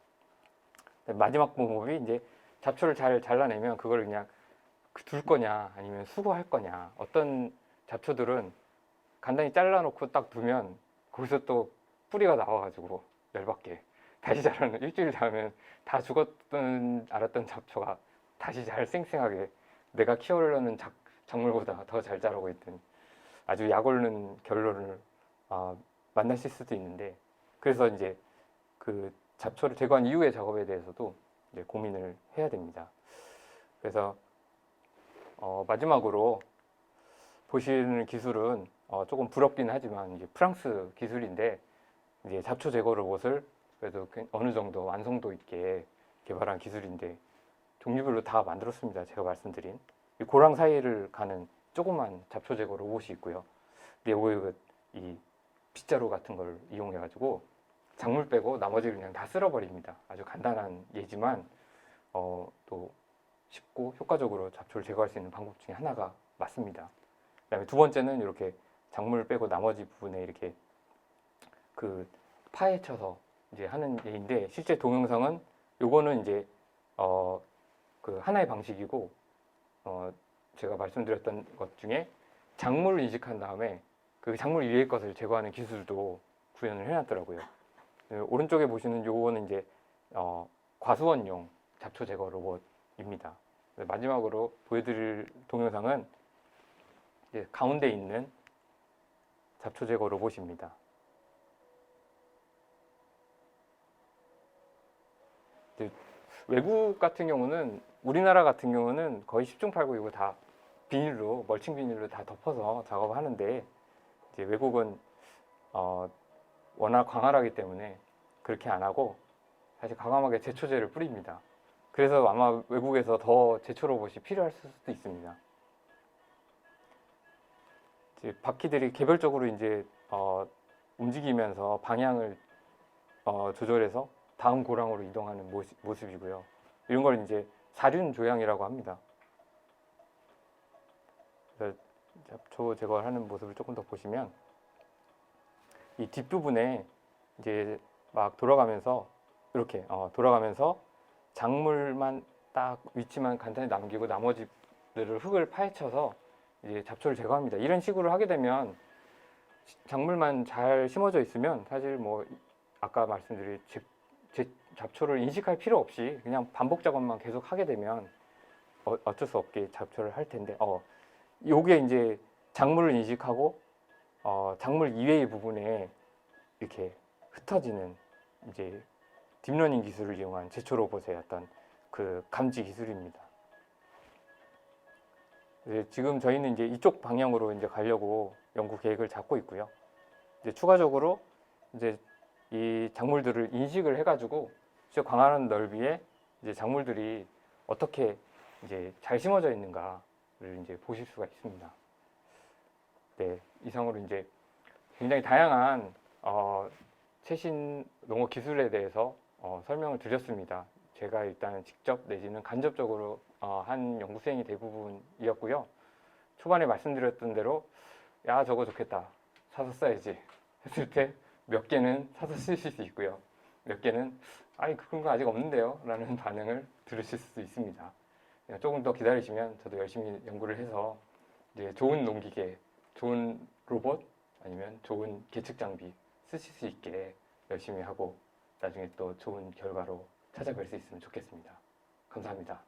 [SPEAKER 1] 마지막 방법이 이제 잡초를 잘 잘라내면 그걸 그냥 둘 거냐 아니면 수거할 거냐. 어떤 잡초들은 간단히 잘라놓고 딱 두면 거기서 또 뿌리가 나와가지고 열받게 다시 자라는 일주일 자면 다 죽었던 알았던 잡초가 다시 잘 쌩쌩하게 내가 키우려는 작물보다 더 잘 자라고 있던 아주 약 올는 결론을 만나실 수도 있는데, 그래서 이제 그 잡초를 제거한 이후의 작업에 대해서도 이제 고민을 해야 됩니다. 그래서 마지막으로 보시는 기술은 조금 부럽긴 하지만 이제 프랑스 기술인데, 이제 잡초 제거 로봇을 그래도 어느 정도 완성도 있게 개발한 기술인데 종류별로 다 만들었습니다. 제가 말씀드린 이 고랑 사이를 가는 조그만 잡초 제거 로봇이 있고요. 근데 요거 이 빗자루 같은 걸 이용해 가지고 작물 빼고 나머지를 그냥 다 쓸어버립니다. 아주 간단한 예지만 또 쉽고 효과적으로 잡초를 제거할 수 있는 방법 중에 하나가 맞습니다. 그다음에 두 번째는 이렇게 작물 빼고 나머지 부분에 이렇게 그 파헤쳐서 이제 하는 예인데, 실제 동영상은 요거는 이제 그 하나의 방식이고, 제가 말씀드렸던 것 중에 작물을 인식한 다음에 그 작물 위의 것을 제거하는 기술도 구현을 해놨더라고요. 오른쪽에 보시는 요거는 이제 과수원용 잡초 제거 로봇입니다. 마지막으로 보여드릴 동영상은 이제 가운데 있는 잡초 제거 로봇입니다. 외국 같은 경우는, 우리나라 같은 경우는 거의 10중 8구 이거 다 비닐로, 멀칭 비닐로 다 덮어서 작업을 하는데, 이제 외국은 워낙 광활하기 때문에 그렇게 안 하고 사실 과감하게 제초제를 뿌립니다. 그래서 아마 외국에서 더 제초 로봇이 필요할 수도 있습니다. 이제 바퀴들이 개별적으로 이제 움직이면서 방향을 조절해서 다음 고랑으로 이동하는 모습이고요. 이런 걸 이제 사륜 조향이라고 합니다. 그래서 잡초 제거를 하는 모습을 조금 더 보시면 이 뒷부분에 이제 막 돌아가면서 이렇게 돌아가면서 작물만 딱 위치만 간단히 남기고 나머지들을 흙을 파헤쳐서 이제 잡초를 제거합니다. 이런 식으로 하게 되면 작물만 잘 심어져 있으면 사실 뭐 아까 말씀드린 잡초를 인식할 필요 없이 그냥 반복 작업만 계속 하게 되면 어쩔 수 없게 잡초를 할 텐데, 요게 이제 작물을 인식하고 작물 이외의 부분에 이렇게 흩어지는 이제 딥러닝 기술을 이용한 제초 로봇의 어떤 그 감지 기술입니다. 지금 저희는 이제 이쪽 방향으로 이제 가려고 연구 계획을 잡고 있고요. 이제 추가적으로 이제 이 작물들을 인식을 해가지고 진짜 광활한 넓이에 이제 작물들이 어떻게 이제 잘 심어져 있는가를 이제 보실 수가 있습니다. 네, 이상으로 이제 굉장히 다양한 최신 농업 기술에 대해서 설명을 드렸습니다. 제가 일단 직접 내지는 간접적으로 한 연구생이 대부분이었고요. 초반에 말씀드렸던 대로 야 저거 좋겠다, 사서 써야지 했을 때 몇 개는 사서 쓰실 수 있고요. 몇 개는 아니 그런 거 아직 없는데요 라는 반응을 들으실 수도 있습니다. 조금 더 기다리시면 저도 열심히 연구를 해서 이제 좋은 농기계, 좋은 로봇 아니면 좋은 계측 장비 쓰실 수 있게 열심히 하고 나중에 또 좋은 결과로 찾아뵐 수 있으면 좋겠습니다. 감사합니다.